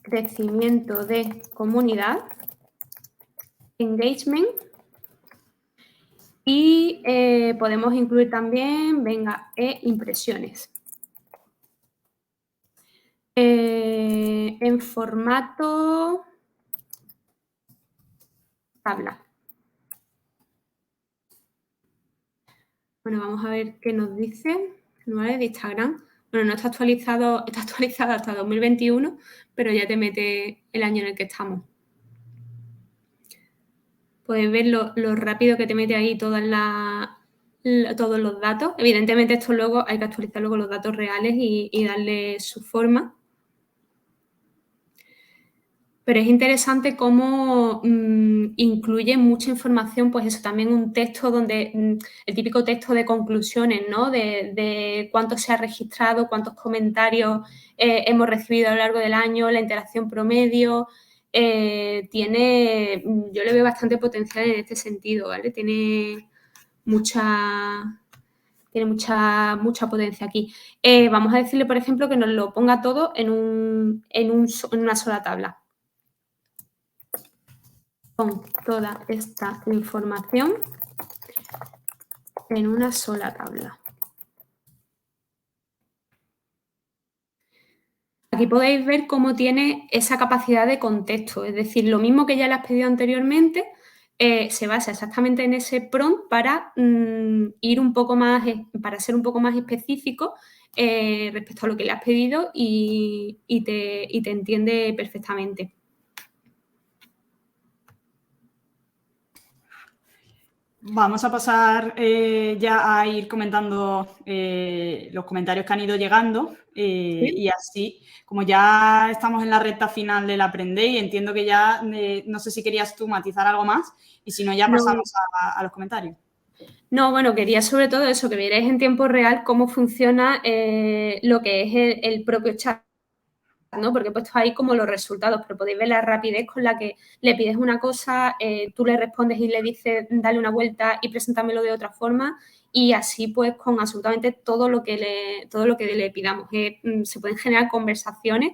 crecimiento de comunidad, engagement, y podemos incluir también, impresiones. En formato tabla. Bueno, vamos a ver qué nos dice. ¿Vale? De Instagram. Bueno, no está actualizado hasta 2021, pero ya te mete el año en el que estamos. Puedes ver lo rápido que te mete ahí todos los datos. Evidentemente, esto luego hay que actualizarlo con los datos reales y darle su forma. Pero es interesante cómo incluye mucha información, pues eso, también un texto donde, el típico texto de conclusiones, ¿no? De cuánto se ha registrado, cuántos comentarios hemos recibido a lo largo del año, la interacción promedio. Yo le veo bastante potencial en este sentido, ¿vale? Tiene mucha potencia aquí. Vamos a decirle, por ejemplo, que nos lo ponga todo en una sola tabla. Con toda esta información en una sola tabla. Aquí podéis ver cómo tiene esa capacidad de contexto, es decir, lo mismo que ya le has pedido anteriormente, se basa exactamente en ese prompt para ir un poco más, para ser un poco más específico respecto a lo que le has pedido y te entiende perfectamente. Vamos a pasar ya a ir comentando los comentarios que han ido llegando y así, como ya estamos en la recta final del Aprende y entiendo que ya, no sé si querías tú matizar algo más y si no ya pasamos a los comentarios. No, bueno, quería sobre todo eso, que vierais en tiempo real cómo funciona lo que es el propio chat, ¿no? Porque he puesto ahí como los resultados, pero podéis ver la rapidez con la que le pides una cosa, tú le respondes y le dices dale una vuelta y preséntamelo de otra forma y así pues con absolutamente todo lo que le pidamos. Se pueden generar conversaciones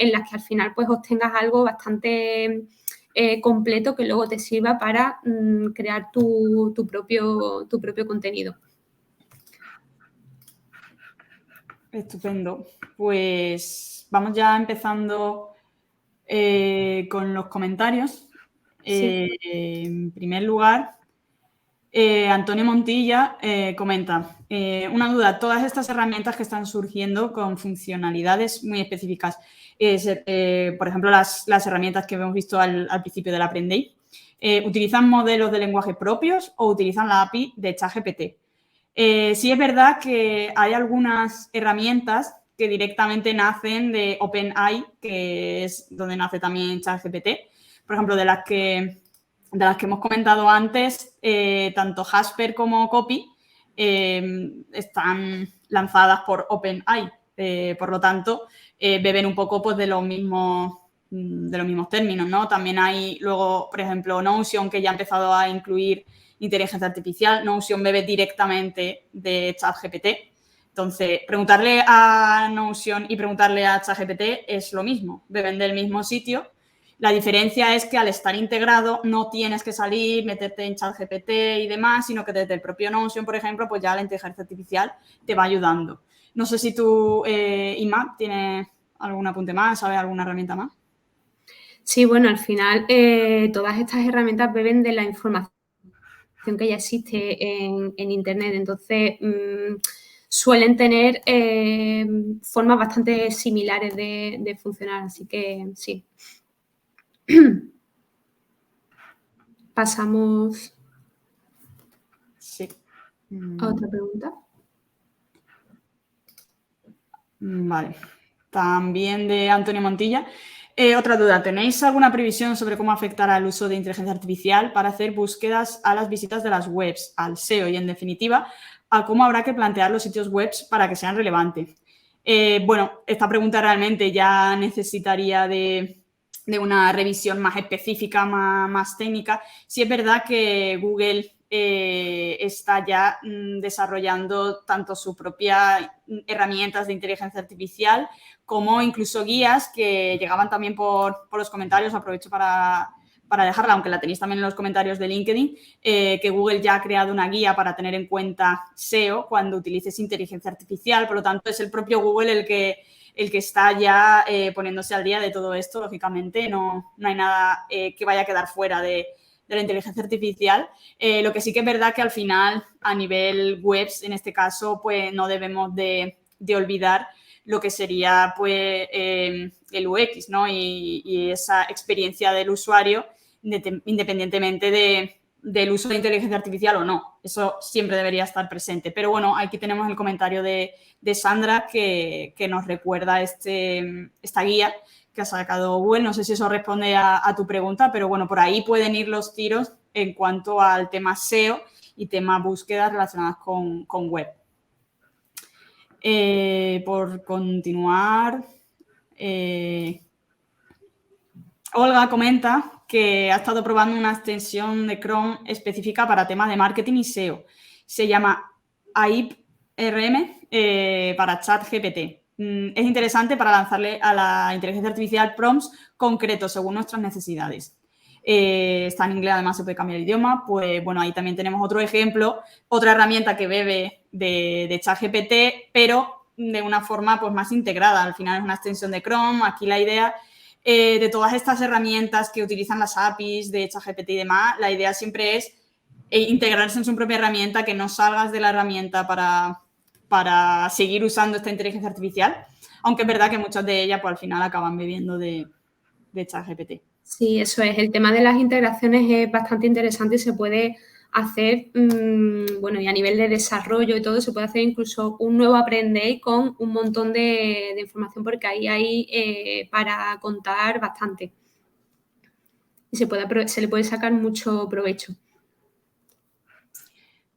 en las que al final pues obtengas algo bastante completo que luego te sirva para crear tu propio contenido. Estupendo. Pues vamos ya empezando con los comentarios. Sí. En primer lugar, Antonio Montilla comenta, una duda, todas estas herramientas que están surgiendo con funcionalidades muy específicas, por ejemplo, las herramientas que hemos visto al principio del Aprendéis, ¿utilizan modelos de lenguaje propios o utilizan la API de ChatGPT? Sí es verdad que hay algunas herramientas que directamente nacen de OpenAI, que es donde nace también ChatGPT. Por ejemplo, de las que hemos comentado antes, tanto Jasper como Copy están lanzadas por OpenAI. Por lo tanto, beben un poco pues, de los mismos términos, ¿no? También hay luego, por ejemplo, Notion, que ya ha empezado a incluir inteligencia artificial. Notion bebe directamente de ChatGPT. Entonces, preguntarle a Notion y preguntarle a ChatGPT es lo mismo, beben del mismo sitio. La diferencia es que al estar integrado no tienes que salir, meterte en ChatGPT y demás, sino que desde el propio Notion, por ejemplo, pues ya la inteligencia artificial te va ayudando. No sé si tú, Ima, tienes algún apunte más, ¿sabes alguna herramienta más? Sí, bueno, al final todas estas herramientas beben de la información que ya existe en Internet. Entonces, suelen tener formas bastante similares de funcionar. Así que, sí. Pasamos Sí. a otra pregunta. Vale. También de Antonio Montilla. Otra duda, ¿tenéis alguna previsión sobre cómo afectará el uso de inteligencia artificial para hacer búsquedas a las visitas de las webs, al SEO y, en definitiva, a cómo habrá que plantear los sitios web para que sean relevantes? Bueno, esta pregunta realmente ya necesitaría de una revisión más específica, más técnica. Sí es verdad que Google está ya desarrollando tanto su propia herramientas de inteligencia artificial como incluso guías que llegaban también por los comentarios. Aprovecho para dejarla, aunque la tenéis también en los comentarios de LinkedIn, que Google ya ha creado una guía para tener en cuenta SEO cuando utilices inteligencia artificial. Por lo tanto, es el propio Google el que está ya poniéndose al día de todo esto. Lógicamente, no hay nada que vaya a quedar fuera de la inteligencia artificial. Lo que sí que es verdad que al final, a nivel webs, en este caso, pues no debemos de olvidar lo que sería pues el UX, ¿no? Y esa experiencia del usuario, independientemente del uso de inteligencia artificial o no. Eso siempre debería estar presente. Pero bueno, aquí tenemos el comentario de Sandra que nos recuerda esta guía que ha sacado Google. No sé si eso responde a tu pregunta, pero bueno, por ahí pueden ir los tiros en cuanto al tema SEO y tema búsquedas relacionadas con web. Por continuar, Olga comenta que ha estado probando una extensión de Chrome específica para temas de marketing y SEO. Se llama AIP-RM para ChatGPT. Es interesante para lanzarle a la inteligencia artificial prompts concretos según nuestras necesidades. Está en inglés, además se puede cambiar el idioma. Pues bueno, ahí también tenemos otro ejemplo, otra herramienta que bebe de ChatGPT, pero de una forma pues más integrada. Al final es una extensión de Chrome. Aquí la idea de todas estas herramientas que utilizan las APIs de ChatGPT y demás, la idea siempre es integrarse en su propia herramienta, que no salgas de la herramienta para seguir usando esta inteligencia artificial, aunque es verdad que muchas de ellas pues al final acaban bebiendo de ChatGPT. Sí, eso es. El tema de las integraciones es bastante interesante y se puede hacer, bueno, y a nivel de desarrollo y todo, se puede hacer incluso un nuevo Aprendéis con un montón de información, porque ahí hay para contar bastante. Y se le puede sacar mucho provecho.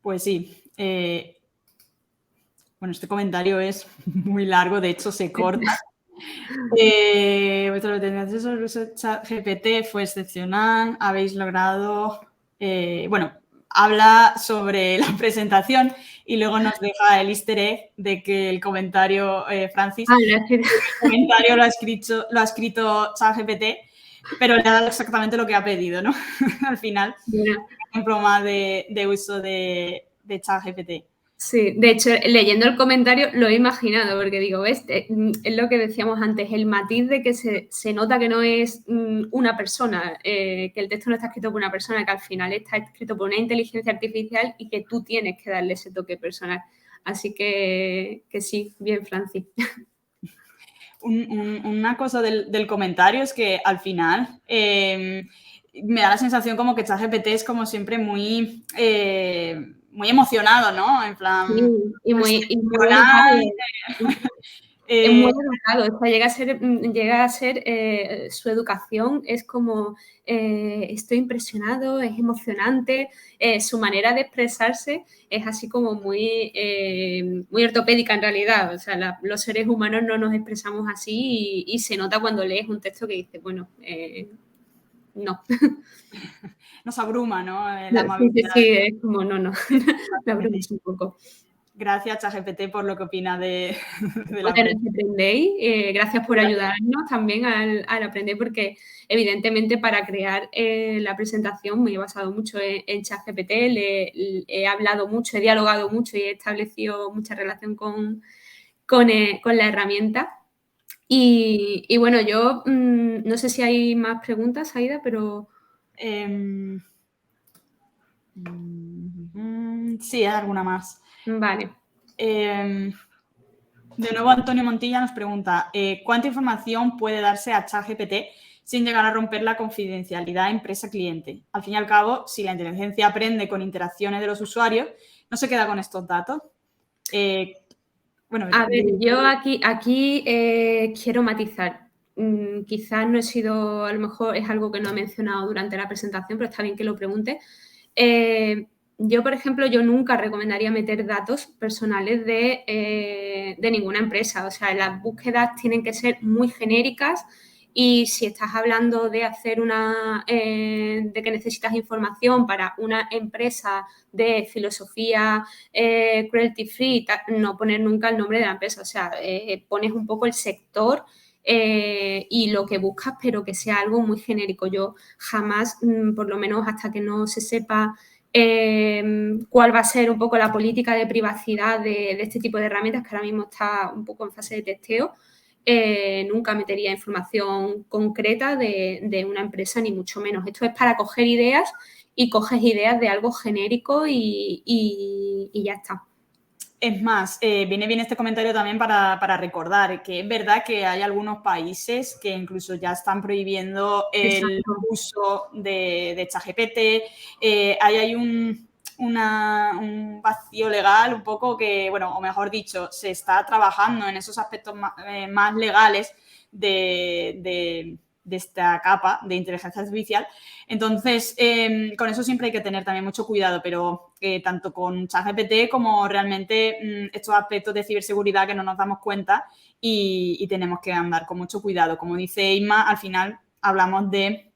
Pues sí. Bueno, este comentario es muy largo, de hecho se corta. Vuestra determinación sobre el uso de ChatGPT fue excepcional. Habéis logrado... bueno, habla sobre la presentación y luego nos deja el easter egg de que el comentario, Francis, gracias. el comentario lo ha escrito ChatGPT, pero le ha dado exactamente lo que ha pedido, ¿no? Al final, Bueno, un ejemplo más de uso de ChatGPT. sí, de hecho, leyendo el comentario lo he imaginado, porque digo, ¿ves? Es lo que decíamos antes, el matiz de que se nota que no es una persona, que el texto no está escrito por una persona, que al final está escrito por una inteligencia artificial y que tú tienes que darle ese toque personal. Así que sí, bien, Francis. Una cosa del comentario es que al final me da la sensación como que ChatGPT es como siempre muy, muy emocionado, ¿no? En plan, Sí, y pues, muy canal, educado. Es muy eh, educado, o sea, llega a ser su educación es como estoy impresionado, es emocionante, su manera de expresarse es así como muy ortopédica en realidad, o sea, los seres humanos no nos expresamos así y se nota cuando lees un texto que dice, bueno, no. nos abruma, ¿no? La Sí, sí, amabilidad sí, es como no, de la ChatGPT. abrumas un poco. Gracias, ChatGPT, por lo que opina de la Bueno, pregunta. nos aprendéis. Gracias por ayudarnos también al aprender, porque evidentemente para crear la presentación me he basado mucho en ChatGPT, he hablado mucho, he dialogado mucho y he establecido mucha relación con la herramienta. Y bueno, yo no sé si hay más preguntas, Aida, pero... Sí, hay alguna más. Vale. De nuevo, Antonio Montilla nos pregunta, ¿cuánta información puede darse a ChatGPT sin llegar a romper la confidencialidad empresa-cliente? Al fin y al cabo, si la inteligencia aprende con interacciones de los usuarios, ¿no se queda con estos datos? Bueno, A ver, yo aquí quiero matizar. Quizás no he sido, a lo mejor es algo que no he mencionado durante la presentación, pero está bien que lo pregunte. Yo, por ejemplo, yo nunca recomendaría meter datos personales de ninguna empresa. O sea, las búsquedas tienen que ser muy genéricas y si estás hablando de hacer de que necesitas información para una empresa de filosofía cruelty free, no poner nunca el nombre de la empresa. O sea, pones un poco el sector y lo que buscas, pero que sea algo muy genérico. Yo jamás, por lo menos hasta que no se sepa cuál va a ser un poco la política de privacidad de este tipo de herramientas, que ahora mismo está un poco en fase de testeo, nunca metería información concreta de una empresa, ni mucho menos. Esto es para coger ideas y coges ideas de algo genérico y ya está. Es más, viene bien este comentario también para recordar que es verdad que hay algunos países que incluso ya están prohibiendo el Exacto. uso de ChatGPT. Ahí hay un vacío legal un poco que, bueno, o mejor dicho, se está trabajando en esos aspectos más legales de esta capa de inteligencia artificial. Entonces, con eso siempre hay que tener también mucho cuidado, pero tanto con ChatGPT como realmente estos aspectos de ciberseguridad que no nos damos cuenta y tenemos que andar con mucho cuidado. Como dice Isma, al final hablamos de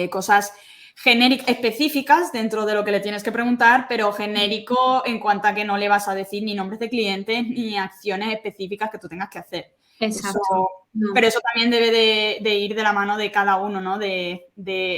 cosas genéricas, específicas dentro de lo que le tienes que preguntar, pero genérico en cuanto a que no le vas a decir ni nombres de clientes ni acciones específicas que tú tengas que hacer. Exacto. Eso, No. pero eso también debe de ir de la mano de cada uno, ¿no? De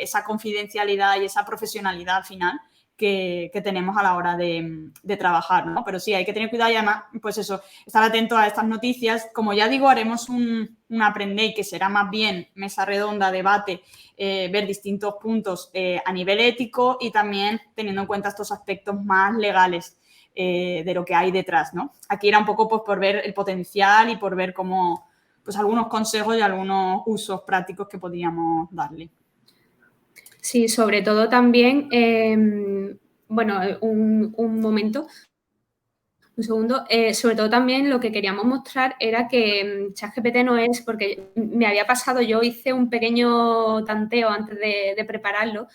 esa confidencialidad y esa profesionalidad al final que tenemos a la hora de trabajar, ¿no? Pero sí, hay que tener cuidado y además, pues eso, estar atento a estas noticias. Como ya digo, haremos un Aprendei que será más bien mesa redonda, debate, ver distintos puntos a nivel ético y también teniendo en cuenta estos aspectos más legales de lo que hay detrás, ¿no? Aquí era un poco pues por ver el potencial y por ver cómo, pues algunos consejos y algunos usos prácticos que podríamos darle. Sí, sobre todo también, bueno, un momento, un segundo. Sobre todo también lo que queríamos mostrar era que ChatGPT no es, porque me había pasado, yo hice un pequeño tanteo antes de prepararlo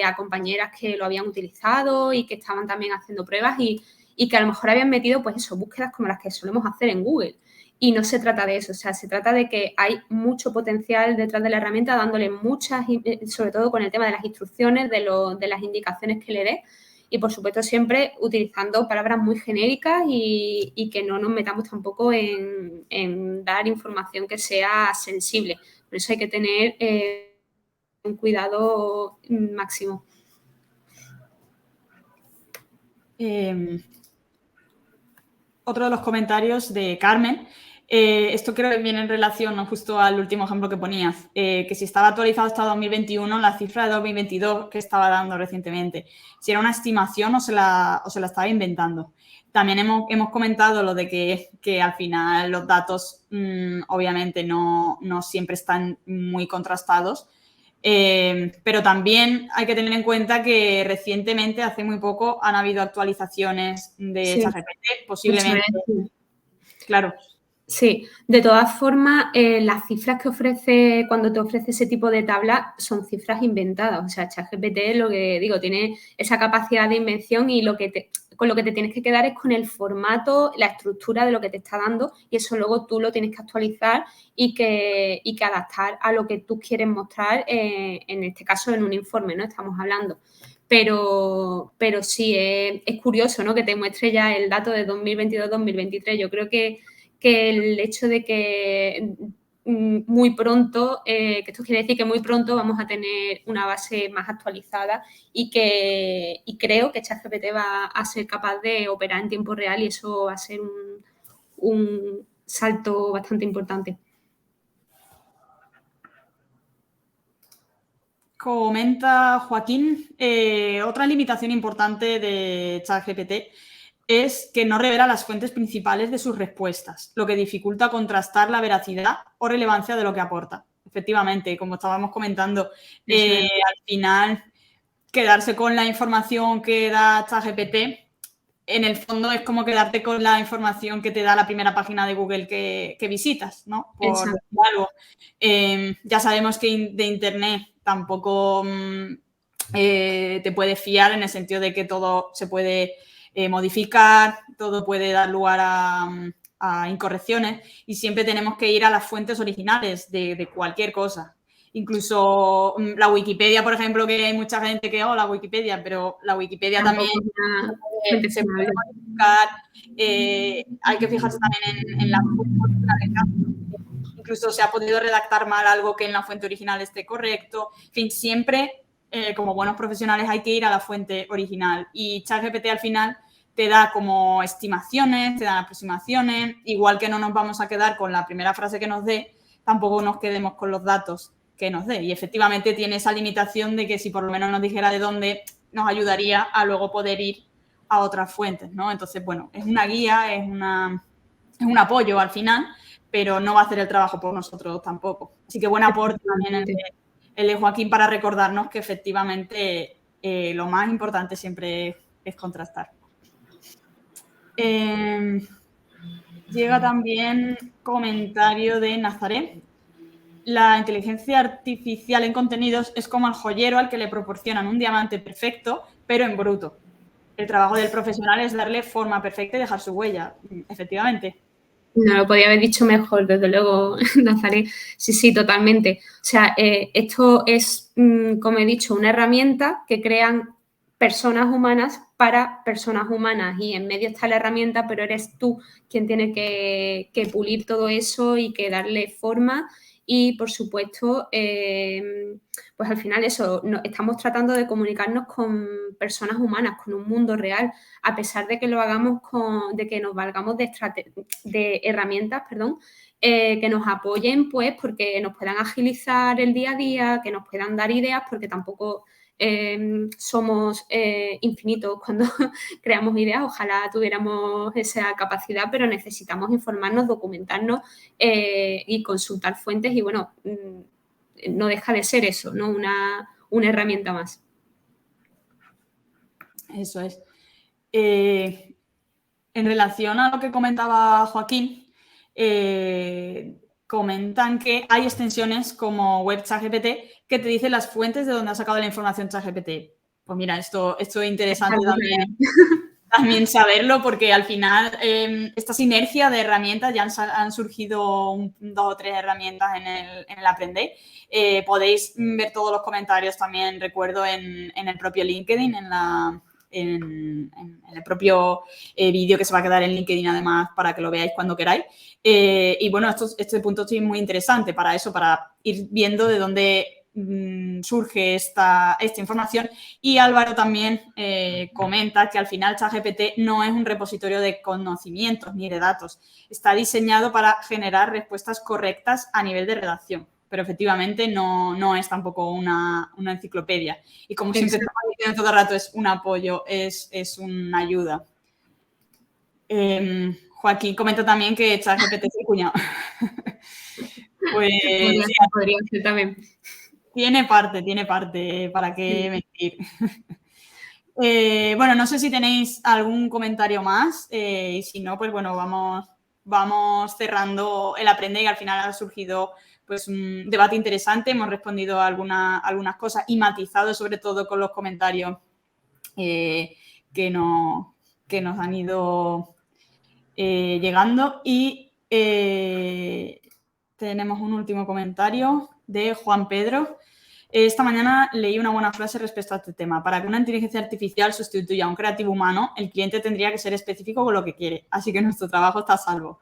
a compañeras que lo habían utilizado y que estaban también haciendo pruebas y que a lo mejor habían metido, pues eso, búsquedas como las que solemos hacer en Google. Y no se trata de eso, o sea, se trata de que hay mucho potencial detrás de la herramienta, dándole muchas, sobre todo con el tema de las instrucciones, de las indicaciones que le dé. Y, por supuesto, siempre utilizando palabras muy genéricas y que no nos metamos tampoco en dar información que sea sensible. Por eso hay que tener un cuidado máximo. Otro de los comentarios de Carmen. Esto creo que viene en relación, ¿no?, justo al último ejemplo que ponías, que si estaba actualizado hasta 2021, la cifra de 2022 que estaba dando recientemente, si era una estimación o se la estaba inventando. También hemos comentado lo de que al final los datos obviamente no siempre están muy contrastados, pero también hay que tener en cuenta que recientemente, hace muy poco, han habido actualizaciones de ChatGPT, posiblemente. Claro. Sí, de todas formas, las cifras que ofrece cuando te ofrece ese tipo de tabla son cifras inventadas. O sea, ChatGPT, lo que digo, tiene esa capacidad de invención y con lo que te tienes que quedar es con el formato, la estructura de lo que te está dando, y eso luego tú lo tienes que actualizar y que adaptar a lo que tú quieres mostrar, en este caso en un informe, ¿no? Estamos hablando. Pero sí, es curioso, ¿no?, que te muestre ya el dato de 2022-2023. Yo creo que el hecho de que muy pronto, que esto quiere decir que muy pronto vamos a tener una base más actualizada y creo que ChatGPT va a ser capaz de operar en tiempo real, y eso va a ser un salto bastante importante. Comenta Joaquín, otra limitación importante de ChatGPT es que no revela las fuentes principales de sus respuestas, lo que dificulta contrastar la veracidad o relevancia de lo que aporta. Efectivamente, como estábamos comentando, al final quedarse con la información que da ChatGPT, en el fondo es como quedarte con la información que te da la primera página de Google que visitas, ¿no? Por decir algo. Ya sabemos que de Internet tampoco te puedes fiar, en el sentido de que todo se puede modificar, todo puede dar lugar a incorrecciones, y siempre tenemos que ir a las fuentes originales de cualquier cosa. Incluso la Wikipedia, por ejemplo, que hay mucha gente que, la Wikipedia, pero la Wikipedia también se puede modificar. Hay que fijarse también en la fuente original. Incluso se ha podido redactar mal algo que en la fuente original esté correcto. En fin, siempre, como buenos profesionales, hay que ir a la fuente original. Y ChatGPT al final te da como estimaciones, te dan aproximaciones. Igual que no nos vamos a quedar con la primera frase que nos dé, tampoco nos quedemos con los datos que nos dé. Y efectivamente tiene esa limitación de que si por lo menos nos dijera de dónde, nos ayudaría a luego poder ir a otras fuentes, ¿no? Entonces, bueno, es una guía, es un apoyo al final, pero no va a hacer el trabajo por nosotros tampoco. Así que buen aporte también el de Joaquín, para recordarnos que efectivamente lo más importante siempre es contrastar. Llega también comentario de Nazaret. La inteligencia artificial en contenidos es como el joyero al que le proporcionan un diamante perfecto, pero en bruto. El trabajo del profesional es darle forma perfecta y dejar su huella. Efectivamente. No lo podía haber dicho mejor, desde luego, Nazaret. Sí, totalmente. O sea, esto es, como he dicho, una herramienta que crean personas humanas para personas humanas, y en medio está la herramienta, pero eres tú quien tiene que pulir todo eso y que darle forma. Y, por supuesto, pues al final eso, estamos tratando de comunicarnos con personas humanas, con un mundo real, a pesar de que lo hagamos de que nos valgamos de herramientas, que nos apoyen, pues, porque nos puedan agilizar el día a día, que nos puedan dar ideas, porque tampoco somos infinitos cuando creamos ideas. Ojalá tuviéramos esa capacidad, pero necesitamos informarnos, documentarnos y consultar fuentes, y bueno, no deja de ser eso, ¿no? Una herramienta más. Eso es. En relación a lo que comentaba Joaquín, comentan que hay extensiones como Web ChatGPT que te dicen las fuentes de donde ha sacado la información ChatGPT. Pues mira, esto es interesante también saberlo, porque al final esta sinergia de herramientas, ya han surgido 2 o 3 herramientas en el Aprender. Podéis ver todos los comentarios también, recuerdo, en el propio LinkedIn, en en el propio vídeo que se va a quedar en LinkedIn, además, para que lo veáis cuando queráis. Y bueno, este punto es muy interesante para eso, para ir viendo de dónde surge esta información. Y Álvaro también comenta que al final ChatGPT no es un repositorio de conocimientos ni de datos. Está diseñado para generar respuestas correctas a nivel de redacción, pero efectivamente no es tampoco una enciclopedia. Y como siempre estamos diciendo todo el rato, es un apoyo, es una ayuda. Joaquín comenta también que ChatGPT es el cuñado. Pues podría ser también. Tiene parte, ¿para qué mentir? Bueno, no sé si tenéis algún comentario más y si no, pues bueno, vamos cerrando el Aprende, y al final ha surgido pues un debate interesante, hemos respondido a algunas cosas y matizado sobre todo con los comentarios que nos han ido llegando. Y tenemos un último comentario de Juan Pedro. Esta mañana leí una buena frase respecto a este tema. Para que una inteligencia artificial sustituya a un creativo humano, el cliente tendría que ser específico con lo que quiere. Así que nuestro trabajo está a salvo.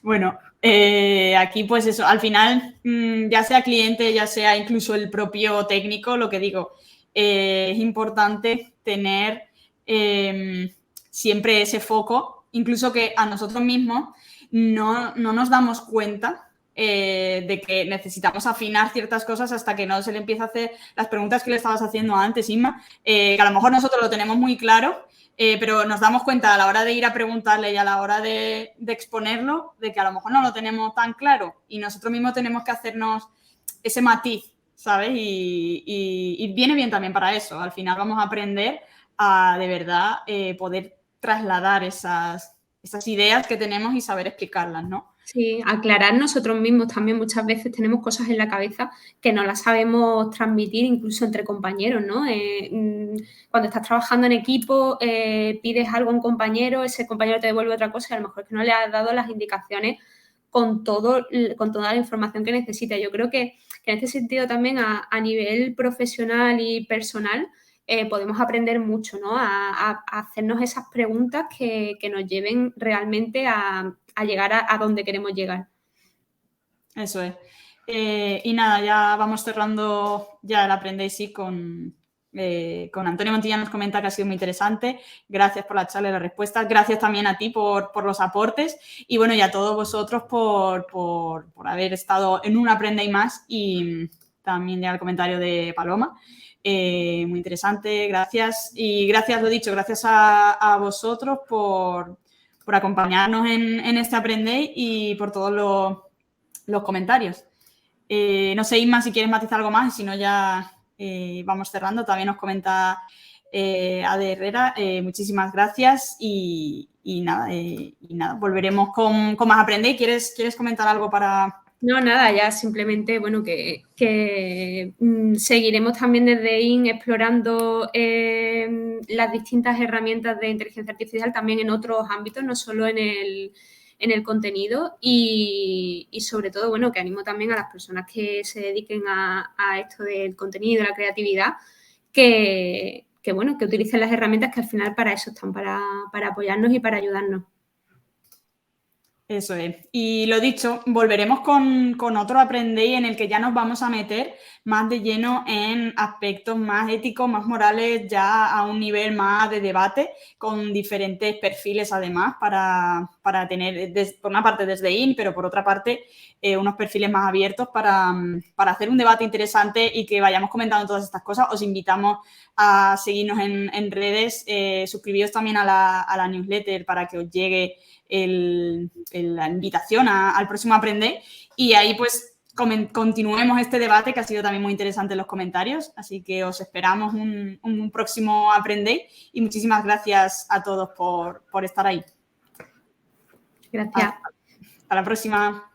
Bueno, aquí pues eso, al final, ya sea cliente, ya sea incluso el propio técnico, lo que digo, es importante tener siempre ese foco, incluso que a nosotros mismos no nos damos cuenta de que necesitamos afinar ciertas cosas hasta que no se le empieza a hacer las preguntas que le estabas haciendo antes, Inma, que a lo mejor nosotros lo tenemos muy claro, pero nos damos cuenta a la hora de ir a preguntarle y a la hora de exponerlo, de que a lo mejor no lo tenemos tan claro y nosotros mismos tenemos que hacernos ese matiz, ¿sabes? Y viene bien también para eso. Al final vamos a aprender a, de verdad, poder trasladar esas ideas que tenemos y saber explicarlas, ¿no? Sí, aclarar nosotros mismos también. Muchas veces tenemos cosas en la cabeza que no las sabemos transmitir incluso entre compañeros, ¿no? Cuando estás trabajando en equipo, pides algo a un compañero, ese compañero te devuelve otra cosa y a lo mejor es que no le has dado las indicaciones con toda la información que necesita. Yo creo que en este sentido también a nivel profesional y personal podemos aprender mucho, ¿no? A hacernos esas preguntas que nos lleven realmente a llegar a donde queremos llegar. Eso es. Y nada, ya vamos cerrando ya el Aprendéis sí con Antonio Montilla. Nos comenta que ha sido muy interesante. Gracias por la charla y las respuestas. Gracias también a ti por los aportes. Y bueno, y a todos vosotros por haber estado en un Aprendéis más. Y también ya el comentario de Paloma. Muy interesante, gracias. Y gracias, lo dicho, gracias a vosotros por acompañarnos en este Aprendéis y por todos los comentarios. No sé, Inma, si quieres matizar algo más, y si no ya vamos cerrando. También nos comenta Ade Herrera, muchísimas gracias y nada, volveremos con más Aprendéis. ¿Quieres comentar algo para...? No, nada, ya simplemente, bueno, que seguiremos también desde IN explorando las distintas herramientas de inteligencia artificial también en otros ámbitos, no solo en el contenido y sobre todo, bueno, que animo también a las personas que se dediquen a esto del contenido, la creatividad, que utilicen las herramientas que al final para eso están, para apoyarnos y para ayudarnos. Eso es. Y lo dicho, volveremos con otro Aprendéis en el que ya nos vamos a meter más de lleno en aspectos más éticos, más morales, ya a un nivel más de debate, con diferentes perfiles además para tener, por una parte desde IN, pero por otra parte unos perfiles más abiertos para hacer un debate interesante y que vayamos comentando todas estas cosas. Os invitamos a seguirnos en redes, suscribiros también a la newsletter para que os llegue la invitación al próximo Aprender, y ahí pues continuemos este debate que ha sido también muy interesante en los comentarios, así que os esperamos un próximo Aprender y muchísimas gracias a todos por estar ahí. Gracias. Hasta la próxima.